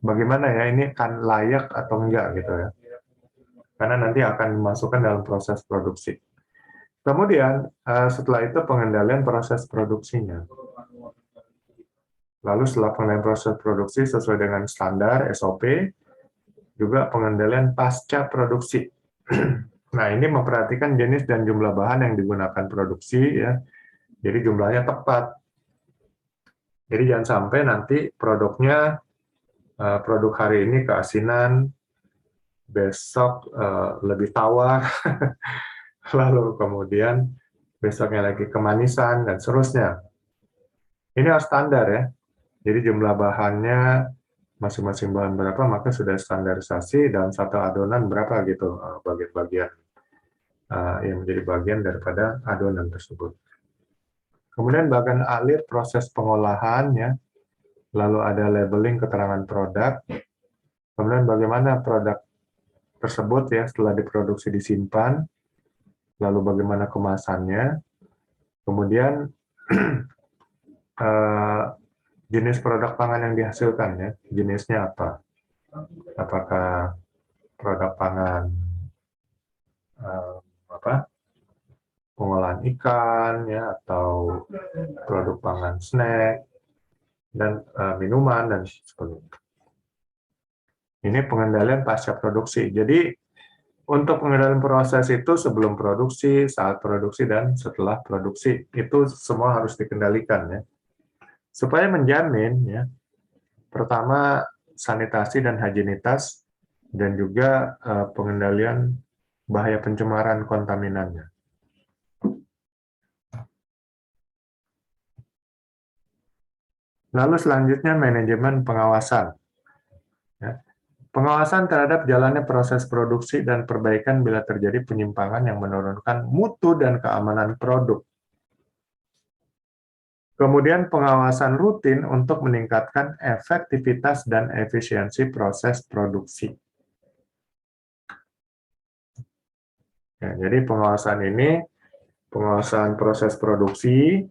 bagaimana ya, ini kan layak atau enggak gitu ya. Karena nanti akan dimasukkan dalam proses produksi. Kemudian setelah itu pengendalian proses produksinya. Lalu setelah pengendalian proses produksi sesuai dengan standar SOP, juga pengendalian pasca produksi. Nah, ini memperhatikan jenis dan jumlah bahan yang digunakan produksi ya. Jadi jumlahnya tepat. Jadi jangan sampai nanti produknya produk hari ini keasinan, besok lebih tawar, lalu kemudian besoknya lagi kemanisan, dan seterusnya. Ini harus standar ya. Jadi jumlah bahannya masing-masing bahan berapa, maka sudah standarisasi dalam satu adonan berapa gitu bagian-bagian yang menjadi bagian daripada adonan tersebut. Kemudian bagian alir proses pengolahan ya, lalu ada labeling keterangan produk, kemudian bagaimana produk tersebut ya setelah diproduksi disimpan, lalu bagaimana kemasannya, kemudian jenis produk pangan yang dihasilkan ya, jenisnya apa? Apakah produk pangan apa? Pengolahan ikan ya, atau produk pangan snack dan minuman dan sebagainya. Ini pengendalian pasca produksi. Jadi untuk pengendalian proses itu sebelum produksi, saat produksi, dan setelah produksi itu semua harus dikendalikan ya. Supaya menjamin ya, pertama sanitasi dan higienitas dan juga pengendalian bahaya pencemaran kontaminannya. Lalu selanjutnya manajemen pengawasan. Ya. Pengawasan terhadap jalannya proses produksi dan perbaikan bila terjadi penyimpangan yang menurunkan mutu dan keamanan produk. Kemudian pengawasan rutin untuk meningkatkan efektivitas dan efisiensi proses produksi. Ya, jadi pengawasan ini, pengawasan proses produksi,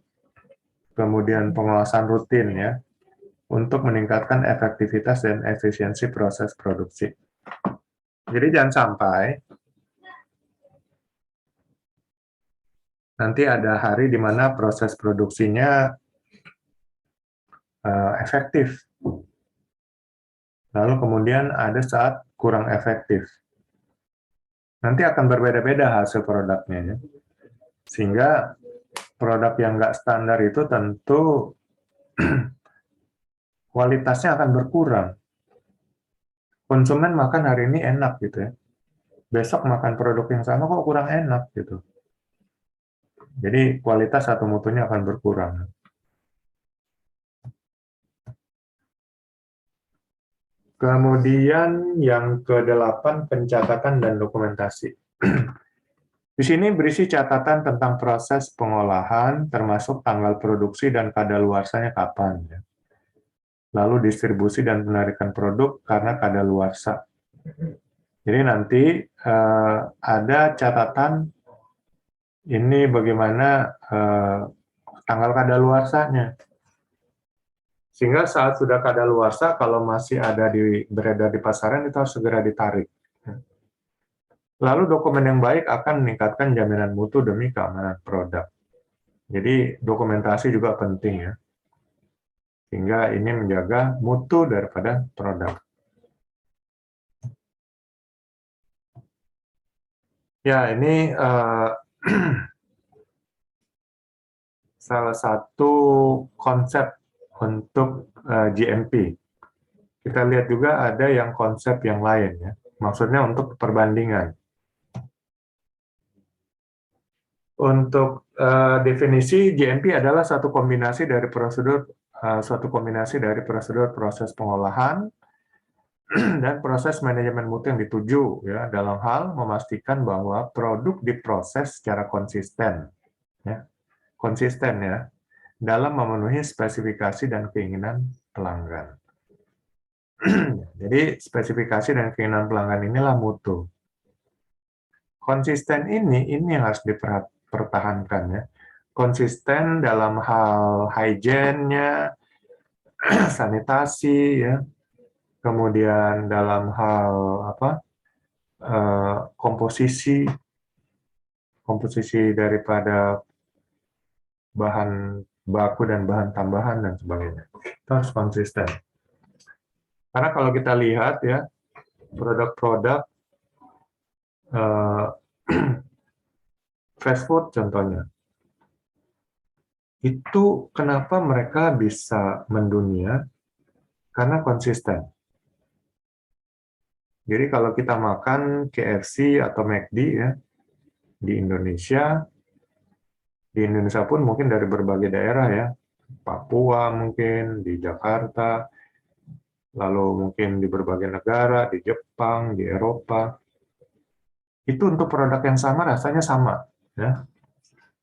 kemudian pengawasan rutin ya, untuk meningkatkan efektivitas dan efisiensi proses produksi. Jadi jangan sampai nanti ada hari di mana proses produksinya efektif, lalu kemudian ada saat kurang efektif. Nanti akan berbeda-beda hasil produknya ya. Sehingga produk yang nggak standar itu tentu kualitasnya akan berkurang. Konsumen makan hari ini enak gitu ya. Besok makan produk yang sama kok kurang enak gitu. Jadi kualitas atau mutunya akan berkurang. Kemudian yang ke-8, pencatatan dan dokumentasi. Di sini berisi catatan tentang proses pengolahan, termasuk tanggal produksi dan kadaluarsanya kapan. Lalu distribusi dan penarikan produk karena kadaluarsa. Jadi nanti ada catatan ini bagaimana tanggal kadaluarsanya. Sehingga saat sudah kadaluarsa, kalau masih ada beredar di pasaran, itu harus segera ditarik. Lalu dokumen yang baik akan meningkatkan jaminan mutu demi keamanan produk. Jadi dokumentasi juga penting ya. Sehingga ini menjaga mutu daripada produk. Ya, ini salah satu konsep untuk GMP. Kita lihat juga ada yang konsep yang lain ya. Maksudnya untuk perbandingan. Untuk definisi GMP adalah suatu kombinasi dari prosedur proses pengolahan dan proses manajemen mutu yang dituju ya dalam hal memastikan bahwa produk diproses secara konsisten ya dalam memenuhi spesifikasi dan keinginan pelanggan. Jadi spesifikasi dan keinginan pelanggan inilah mutu. Konsisten ini yang harus dipertahankan ya. Konsisten dalam hal hygiene-nya, sanitasi ya. Kemudian dalam hal komposisi daripada bahan baku dan bahan tambahan dan sebagainya. Itu harus konsisten. Karena kalau kita lihat ya, produk-produk fast food contohnya, itu kenapa mereka bisa mendunia? Karena konsisten. Jadi kalau kita makan KFC atau McD ya di Indonesia pun mungkin dari berbagai daerah ya, Papua mungkin, di Jakarta, lalu mungkin di berbagai negara, di Jepang, di Eropa, itu untuk produk yang sama rasanya sama, ya.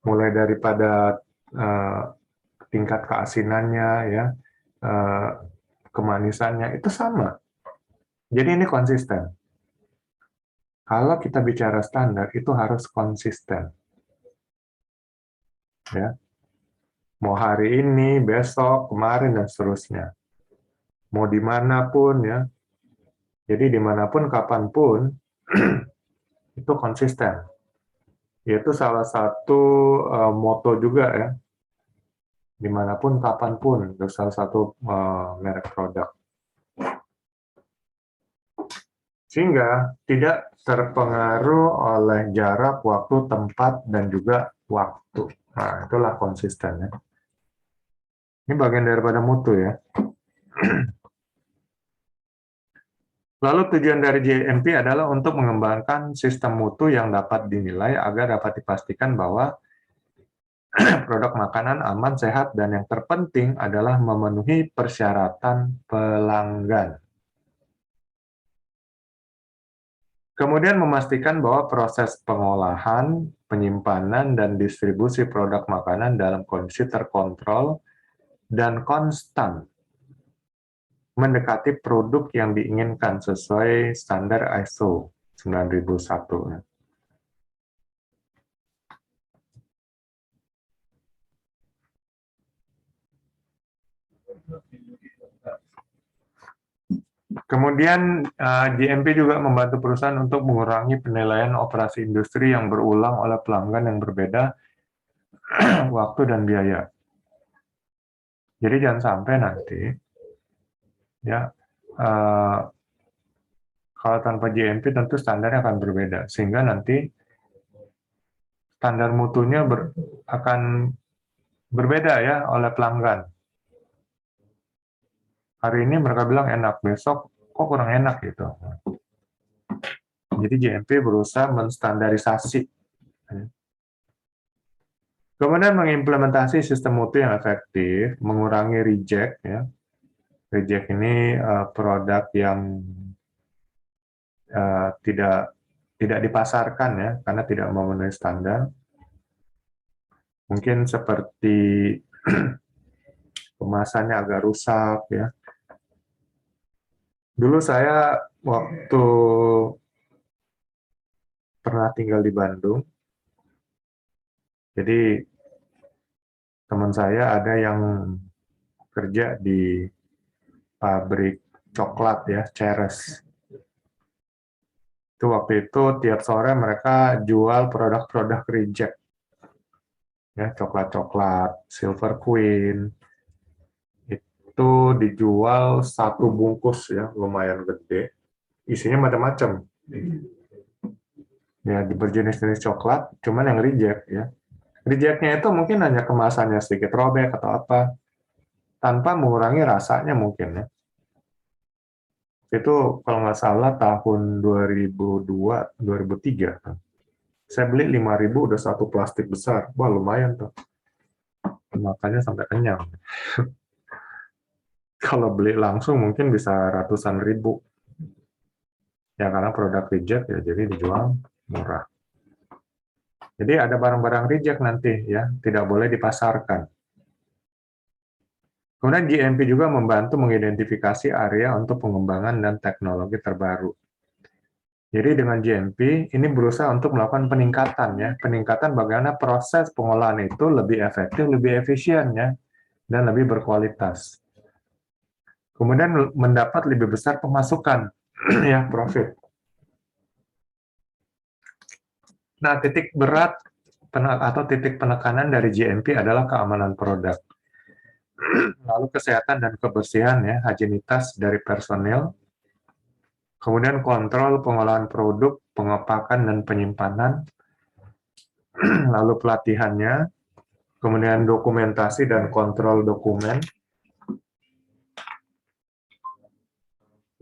Mulai daripada tingkat keasinannya, ya, kemanisannya itu sama. Jadi ini konsisten. Kalau kita bicara standar itu harus konsisten, ya. Mau hari ini, besok, kemarin dan seterusnya. Mau dimanapun ya. Jadi dimanapun, kapanpun itu konsisten. Itu salah satu moto juga ya. Dimanapun, kapanpun, itu salah satu merek produk. Sehingga tidak terpengaruh oleh jarak, waktu, tempat, dan juga waktu. Nah, itulah konsisten ya. Ini bagian daripada mutu ya. Lalu tujuan dari GMP adalah untuk mengembangkan sistem mutu yang dapat dinilai agar dapat dipastikan bahwa produk makanan aman, sehat, dan yang terpenting adalah memenuhi persyaratan pelanggan. Kemudian memastikan bahwa proses pengolahan, penyimpanan, dan distribusi produk makanan dalam kondisi terkontrol dan konstan, mendekati produk yang diinginkan sesuai standar ISO 9001. Kemudian GMP juga membantu perusahaan untuk mengurangi penilaian operasi industri yang berulang oleh pelanggan yang berbeda waktu dan biaya. Jadi jangan sampai nanti ya kalau tanpa GMP tentu standarnya akan berbeda sehingga nanti standar mutunya akan berbeda ya oleh pelanggan. Hari ini mereka bilang enak, besok kok kurang enak gitu. Jadi GMP berusaha menstandarisasi. Kemudian mengimplementasi sistem mutu yang efektif, mengurangi reject ya. Reject ini produk yang tidak dipasarkan ya karena tidak memenuhi standar. Mungkin seperti kemasannya agak rusak ya. Dulu saya waktu pernah tinggal di Bandung, jadi teman saya ada yang kerja di pabrik coklat ya, Ceres. Itu waktu itu tiap sore mereka jual produk-produk reject. Ya, coklat-coklat, Silver Queen, itu dijual satu bungkus ya, lumayan gede. Isinya macam-macam. Ya, berjenis-jenis coklat, cuman yang reject ya. Rejectnya itu mungkin hanya kemasannya sedikit robek atau apa, tanpa mengurangi rasanya mungkin ya. Itu kalau nggak salah tahun 2002, 2003. Saya beli 5.000 udah satu plastik besar. Wah, lumayan tuh. Makanya sampai kenyang. Kalau beli langsung mungkin bisa ratusan ribu. Ya karena produk reject ya jadi dijual murah. Jadi ada barang-barang reject nanti ya, tidak boleh dipasarkan. Kemudian GMP juga membantu mengidentifikasi area untuk pengembangan dan teknologi terbaru. Jadi dengan GMP ini berusaha untuk melakukan peningkatan ya, peningkatan bagaimana proses pengolahan itu lebih efektif, lebih efisien ya, dan lebih berkualitas. Kemudian mendapat lebih besar pemasukan ya, profit. Nah, titik berat atau titik penekanan dari GMP adalah keamanan produk. Lalu kesehatan dan kebersihan ya, higienitas dari personil. Kemudian kontrol pengolahan produk, pengepakan dan penyimpanan. Lalu pelatihannya, kemudian dokumentasi dan kontrol dokumen.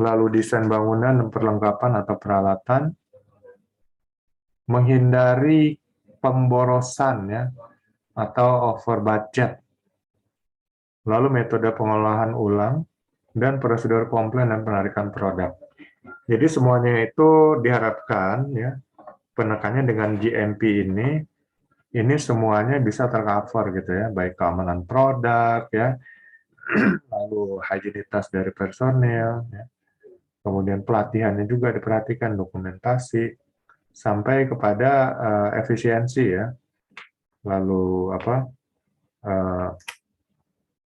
lalu desain bangunan dan perlengkapan atau peralatan, menghindari pemborosan ya atau over budget, lalu metode pengolahan ulang, dan prosedur komplain dan penarikan produk. Jadi semuanya itu diharapkan ya penekannya dengan GMP ini semuanya bisa tercover gitu ya, baik keamanan produk ya, lalu higienitas dari personel, ya, kemudian pelatihannya juga diperhatikan, dokumentasi, sampai kepada efisiensi ya, lalu uh,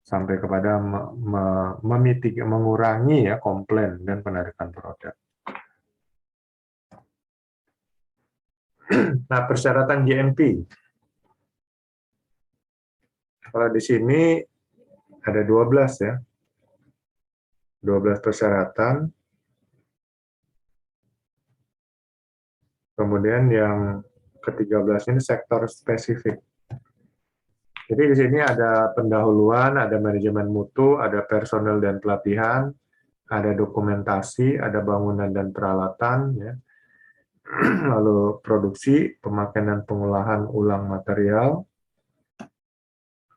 sampai kepada mengurangi ya komplain dan penarikan produk. Nah, persyaratan GMP. Kalau di sini ada 12 ya. 12 persyaratan. Kemudian yang ke-13 ini sektor spesifik. Jadi di sini ada pendahuluan, ada manajemen mutu, ada personel dan pelatihan, ada dokumentasi, ada bangunan dan peralatan, ya. Lalu produksi, pemakaian dan pengolahan ulang material,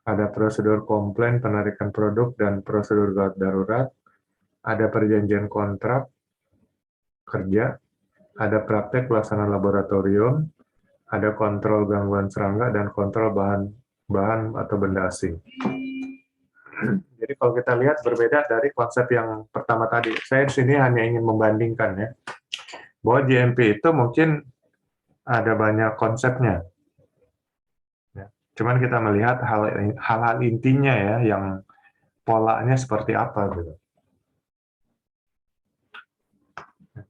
ada prosedur komplain, penarikan produk, dan prosedur gawat darurat, ada perjanjian kontrak kerja, ada praktek pelaksanaan laboratorium, ada kontrol gangguan serangga, dan kontrol bahan atau benda asing. Jadi kalau kita lihat berbeda dari konsep yang pertama tadi. Saya di sini hanya ingin membandingkan ya, bahwa GMP itu mungkin ada banyak konsepnya. Ya. Cuman kita melihat hal-hal intinya ya, yang polanya seperti apa gitu.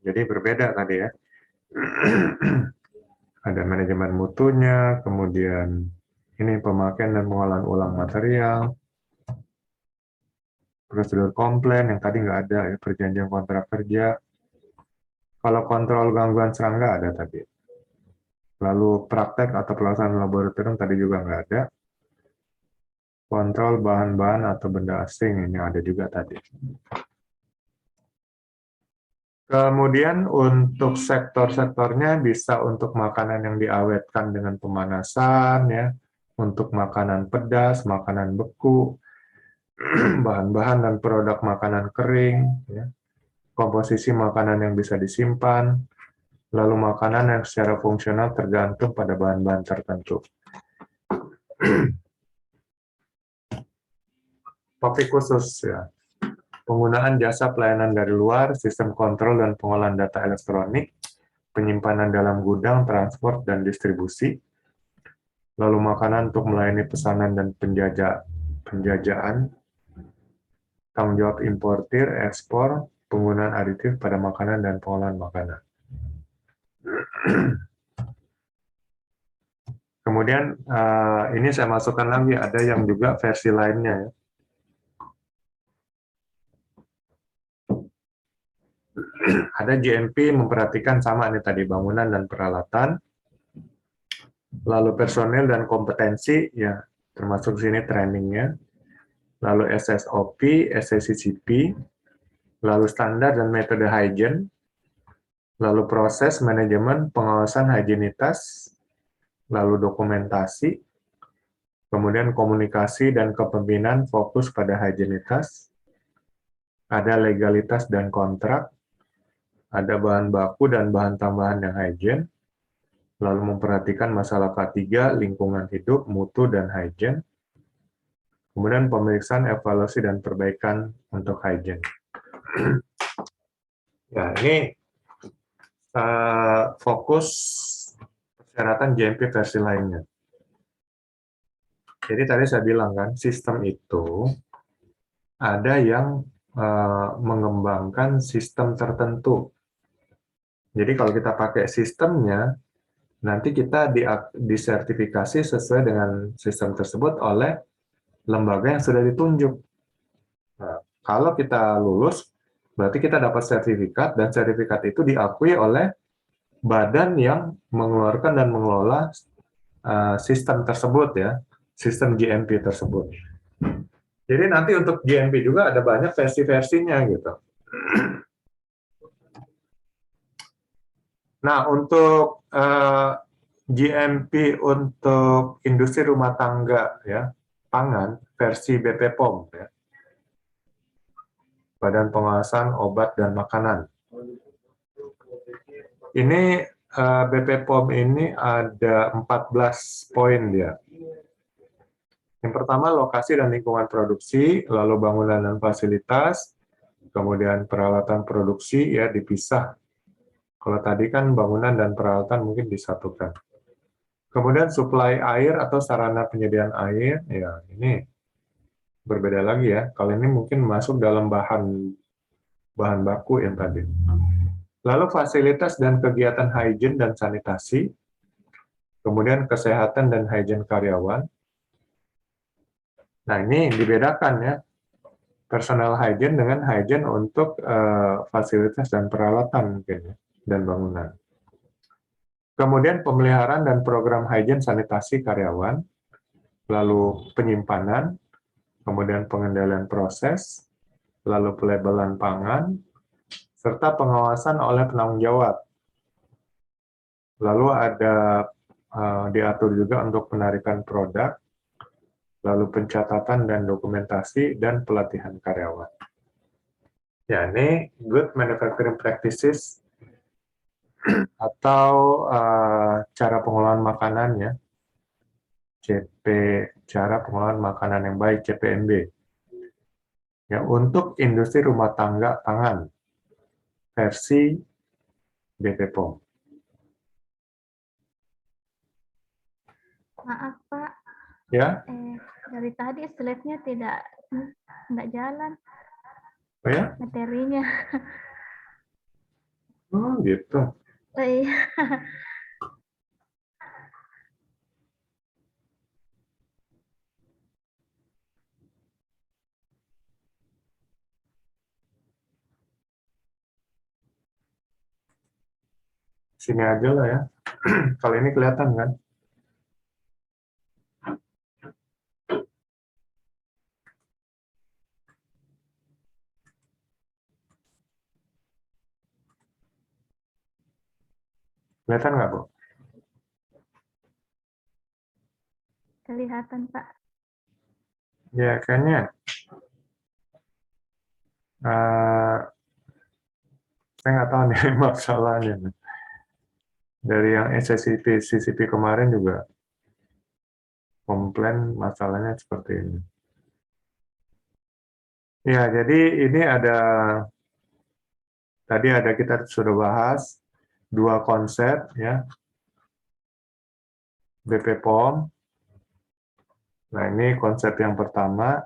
Jadi berbeda tadi ya. Ada manajemen mutunya, kemudian ini pemakaian dan pengolahan ulang material, prosedur komplain yang tadi nggak ada ya, perjanjian kontrak kerja. Kalau kontrol gangguan serangga ada tadi. Lalu praktek atau pelaksanaan laboratorium tadi juga nggak ada. Kontrol bahan-bahan atau benda asing ini ada juga tadi. Kemudian untuk sektor-sektornya bisa untuk makanan yang diawetkan dengan pemanasan, ya, untuk makanan pedas, makanan beku, bahan-bahan dan produk makanan kering, ya, komposisi makanan yang bisa disimpan, lalu makanan yang secara fungsional tergantung pada bahan-bahan tertentu. Topik khusus ya, penggunaan jasa pelayanan dari luar, sistem kontrol dan pengolahan data elektronik, penyimpanan dalam gudang, transport, dan distribusi, lalu makanan untuk melayani pesanan dan penjajaan, tanggung jawab importir, ekspor, penggunaan aditif pada makanan dan pengolahan makanan. Kemudian ini saya masukkan lagi, ada yang juga versi lainnya ya. Ada GMP memperhatikan sama nih tadi, bangunan dan peralatan, lalu personel dan kompetensi ya, termasuk sini trainingnya, lalu SSOP, SSCCP, lalu standar dan metode hygiene, lalu proses manajemen pengawasan higienitas, lalu dokumentasi, kemudian komunikasi dan kepemimpinan fokus pada higienitas, ada legalitas dan kontrak, ada bahan baku dan bahan tambahan yang hygiene, lalu memperhatikan masalah K3, lingkungan hidup, mutu, dan hygiene, kemudian pemeriksaan, evaluasi, dan perbaikan untuk hygiene. Ya, ini fokus persyaratan GMP versi lainnya. Jadi tadi saya bilang kan, sistem itu ada yang mengembangkan sistem tertentu. Jadi kalau kita pakai sistemnya, nanti kita disertifikasi sesuai dengan sistem tersebut oleh lembaga yang sudah ditunjuk. Nah, kalau kita lulus, berarti kita dapat sertifikat, dan sertifikat itu diakui oleh badan yang mengeluarkan dan mengelola sistem tersebut ya, sistem GMP tersebut. Jadi nanti untuk GMP juga ada banyak versi-versinya gitu. Nah, untuk GMP untuk industri rumah tangga ya, pangan versi BP POM ya, Badan Pengawasan Obat dan Makanan. Ini BP POM ini ada 14 poin dia. Yang pertama lokasi dan lingkungan produksi, lalu bangunan dan fasilitas, kemudian peralatan produksi ya dipisah. Kalau tadi kan bangunan dan peralatan mungkin disatukan. Kemudian suplai air atau sarana penyediaan air, ya ini berbeda lagi ya. Kalau ini mungkin masuk dalam bahan baku yang tadi. Lalu fasilitas dan kegiatan hygiene dan sanitasi, kemudian kesehatan dan hygiene karyawan. Nah ini dibedakan ya, personal hygiene dengan hygiene untuk fasilitas dan peralatan mungkin ya, dan bangunan. Kemudian pemeliharaan dan program hygiene sanitasi karyawan, lalu penyimpanan, kemudian pengendalian proses, lalu pelabelan pangan, serta pengawasan oleh penanggung jawab. Lalu ada diatur juga untuk penarikan produk, lalu pencatatan dan dokumentasi, dan pelatihan karyawan. Ya, ini Good Manufacturing Practices atau cara pengelolaan makanan ya, CP, cara pengelolaan makanan yang baik, CPMB. Ya, untuk industri rumah tangga pangan versi BP POM. Maaf Pak, Ya, dari tadi slide-nya tidak jalan oh ya? materinya. Oh gitu. Iya. Sini aja lah ya. Kalau ini kelihatan kan? Kelihatan nggak, Bu? Kelihatan Pak. Ya, kayaknya saya nggak tahu nih masalahnya. Dari yang CCP kemarin juga komplain masalahnya seperti ini. Ya, jadi ini tadi kita sudah bahas dua konsep ya, BP POM. Nah, ini konsep yang pertama.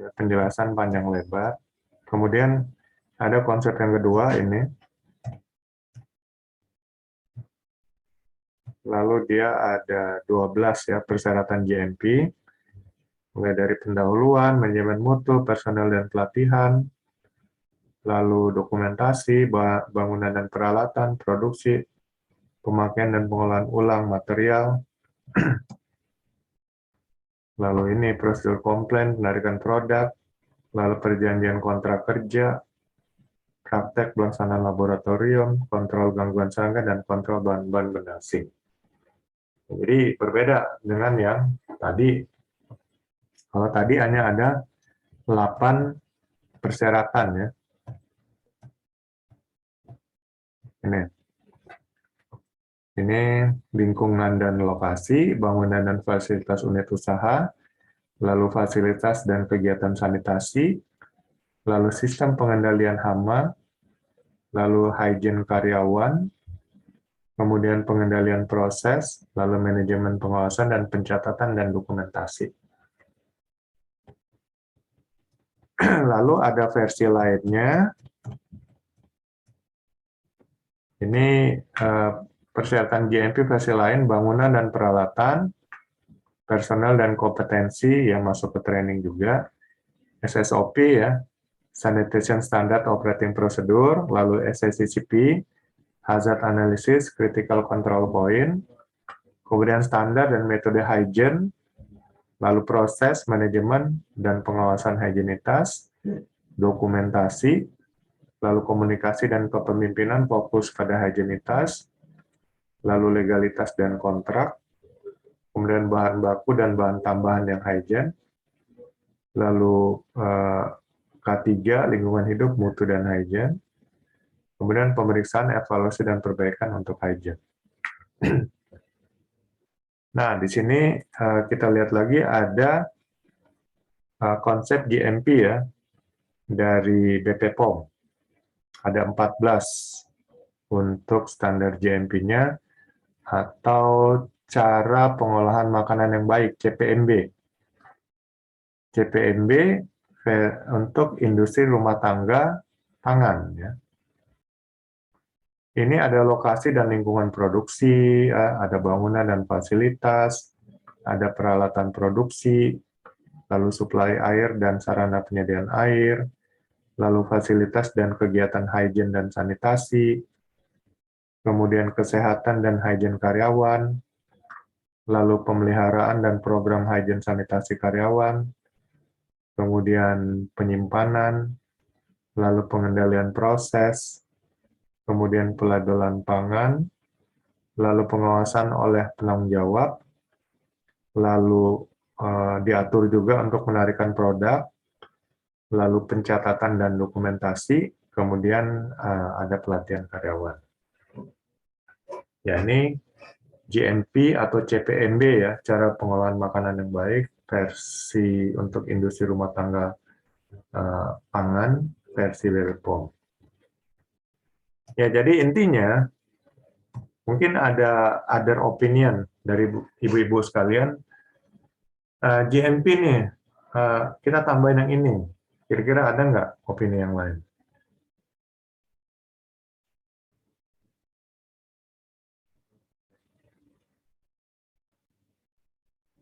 Ya, penjelasan panjang lebar. Kemudian ada konsep yang kedua ini. Lalu dia ada 12 ya persyaratan GMP, mulai dari pendahuluan, manajemen mutu, personel dan pelatihan, lalu dokumentasi, bangunan dan peralatan, produksi, pemakaian dan pengolahan ulang material, lalu ini prosedur komplain, penarikan produk, lalu perjanjian kontrak kerja, praktek pelaksanaan laboratorium, kontrol gangguan serangga, dan kontrol bahan-bahan berdasing. Jadi berbeda dengan yang tadi. Kalau tadi hanya ada 8 persyaratan ya. Ini lingkungan dan lokasi, bangunan dan fasilitas unit usaha, lalu fasilitas dan kegiatan sanitasi, lalu sistem pengendalian hama, lalu hygiene karyawan, kemudian pengendalian proses, lalu manajemen pengawasan dan pencatatan dan dokumentasi. Lalu ada versi lainnya. Ini persyaratan GMP versi lain, bangunan dan peralatan, personel dan kompetensi yang masuk ke training juga, SSOP ya, Sanitation Standard Operating Procedure, lalu SSCP, Hazard Analysis, Critical Control Point, kemudian standar dan metode hygiene, lalu proses, manajemen, dan pengawasan higienitas, dokumentasi, lalu komunikasi dan kepemimpinan fokus pada higienitas, lalu legalitas dan kontrak, kemudian bahan baku dan bahan tambahan yang higien, lalu K3, lingkungan hidup, mutu dan higien, kemudian pemeriksaan, evaluasi, dan perbaikan untuk higien. Nah, di sini kita lihat lagi ada konsep GMP ya, dari BP POM. Ada 14 untuk standar GMP-nya, atau cara pengolahan makanan yang baik, CPMB. CPMB untuk industri rumah tangga pangan. Ya. Ini ada lokasi dan lingkungan produksi, ada bangunan dan fasilitas, ada peralatan produksi, lalu suplai air dan sarana penyediaan air, lalu fasilitas dan kegiatan higien dan sanitasi, kemudian kesehatan dan higien karyawan, lalu pemeliharaan dan program higien sanitasi karyawan, kemudian penyimpanan, lalu pengendalian proses, kemudian pelabelan pangan, lalu pengawasan oleh penanggung jawab, lalu diatur juga untuk menarikan produk, lalu pencatatan dan dokumentasi, kemudian ada pelatihan karyawan. Ya, ini GMP atau CPMB ya, cara pengolahan makanan yang baik, versi untuk industri rumah tangga pangan, versi BPOM. Ya, jadi intinya, mungkin ada other opinion dari ibu-ibu sekalian, GMP nih, kita tambahin yang ini. Kira-kira ada nggak opini yang lain?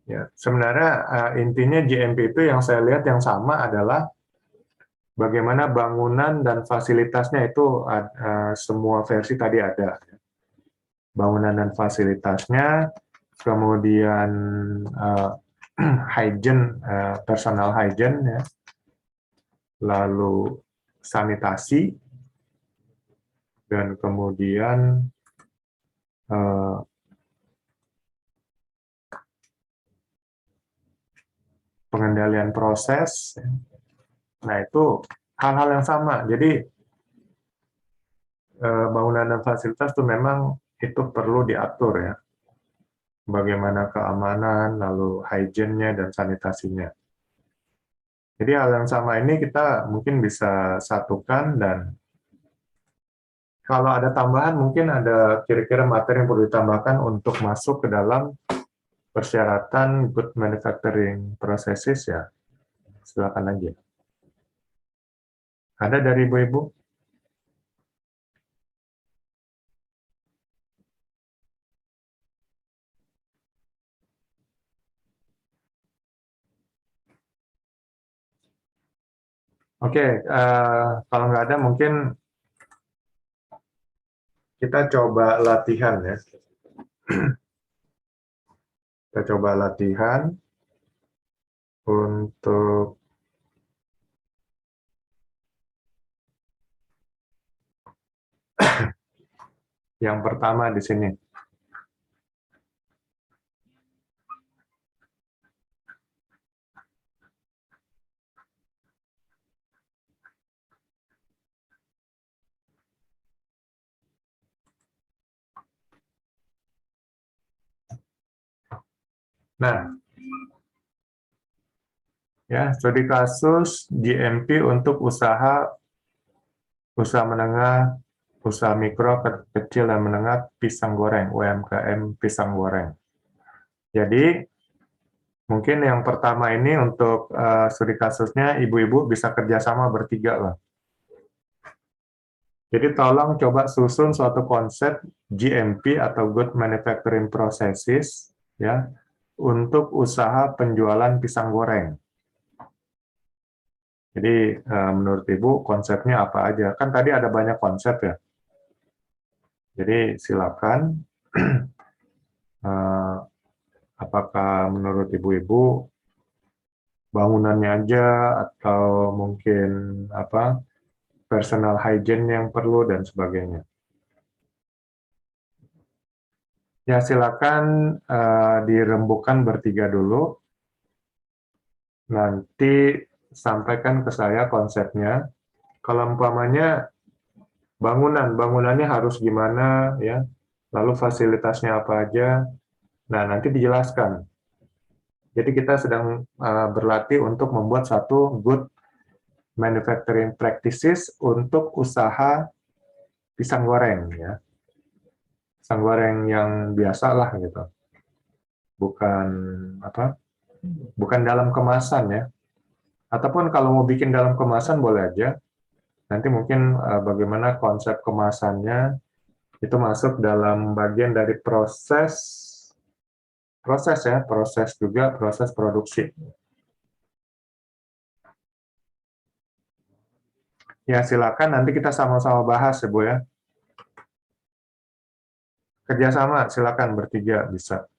Ya, sebenarnya intinya GMP itu yang saya lihat yang sama adalah bagaimana bangunan dan fasilitasnya itu semua versi tadi ada. Bangunan dan fasilitasnya, kemudian hygiene, personal hygiene, ya, lalu sanitasi, dan kemudian pengendalian proses. Nah, itu hal-hal yang sama. Jadi, bangunan dan fasilitas itu memang itu perlu diatur ya. Bagaimana keamanan, lalu hygiene-nya, dan sanitasinya. Jadi hal yang sama ini kita mungkin bisa satukan, dan kalau ada tambahan mungkin ada kira-kira materi yang perlu ditambahkan untuk masuk ke dalam persyaratan good manufacturing processes ya. Silakan aja. Ada dari ibu-ibu? Oke, kalau nggak ada mungkin kita coba latihan ya. Kita coba latihan untuk yang pertama di sini. Nah, ya, studi kasus GMP untuk usaha menengah, usaha mikro, kecil dan menengah pisang goreng, UMKM pisang goreng. Jadi, mungkin yang pertama ini untuk studi kasusnya, ibu-ibu bisa kerjasama bertiga lah. Jadi tolong coba susun suatu konsep GMP atau Good Manufacturing Processes ya untuk usaha penjualan pisang goreng. Jadi menurut Ibu konsepnya apa aja? Kan tadi ada banyak konsep ya. Jadi silakan apakah menurut ibu-ibu bangunannya aja atau mungkin apa personal hygiene yang perlu dan sebagainya. Ya silakan dirembukan bertiga dulu. Nanti sampaikan ke saya konsepnya. Kalau umpamanya bangunannya harus gimana ya, lalu fasilitasnya apa aja. Nah, nanti dijelaskan. Jadi kita sedang berlatih untuk membuat satu good manufacturing practices untuk usaha pisang goreng ya. Pisang goreng yang biasa lah gitu. Bukan apa? Bukan dalam kemasan ya. Ataupun kalau mau bikin dalam kemasan boleh aja. Nanti mungkin bagaimana konsep kemasannya itu masuk dalam bagian dari proses juga proses produksi. Ya silakan nanti kita sama-sama bahas ya Bu ya. Kerjasama silakan bertiga bisa.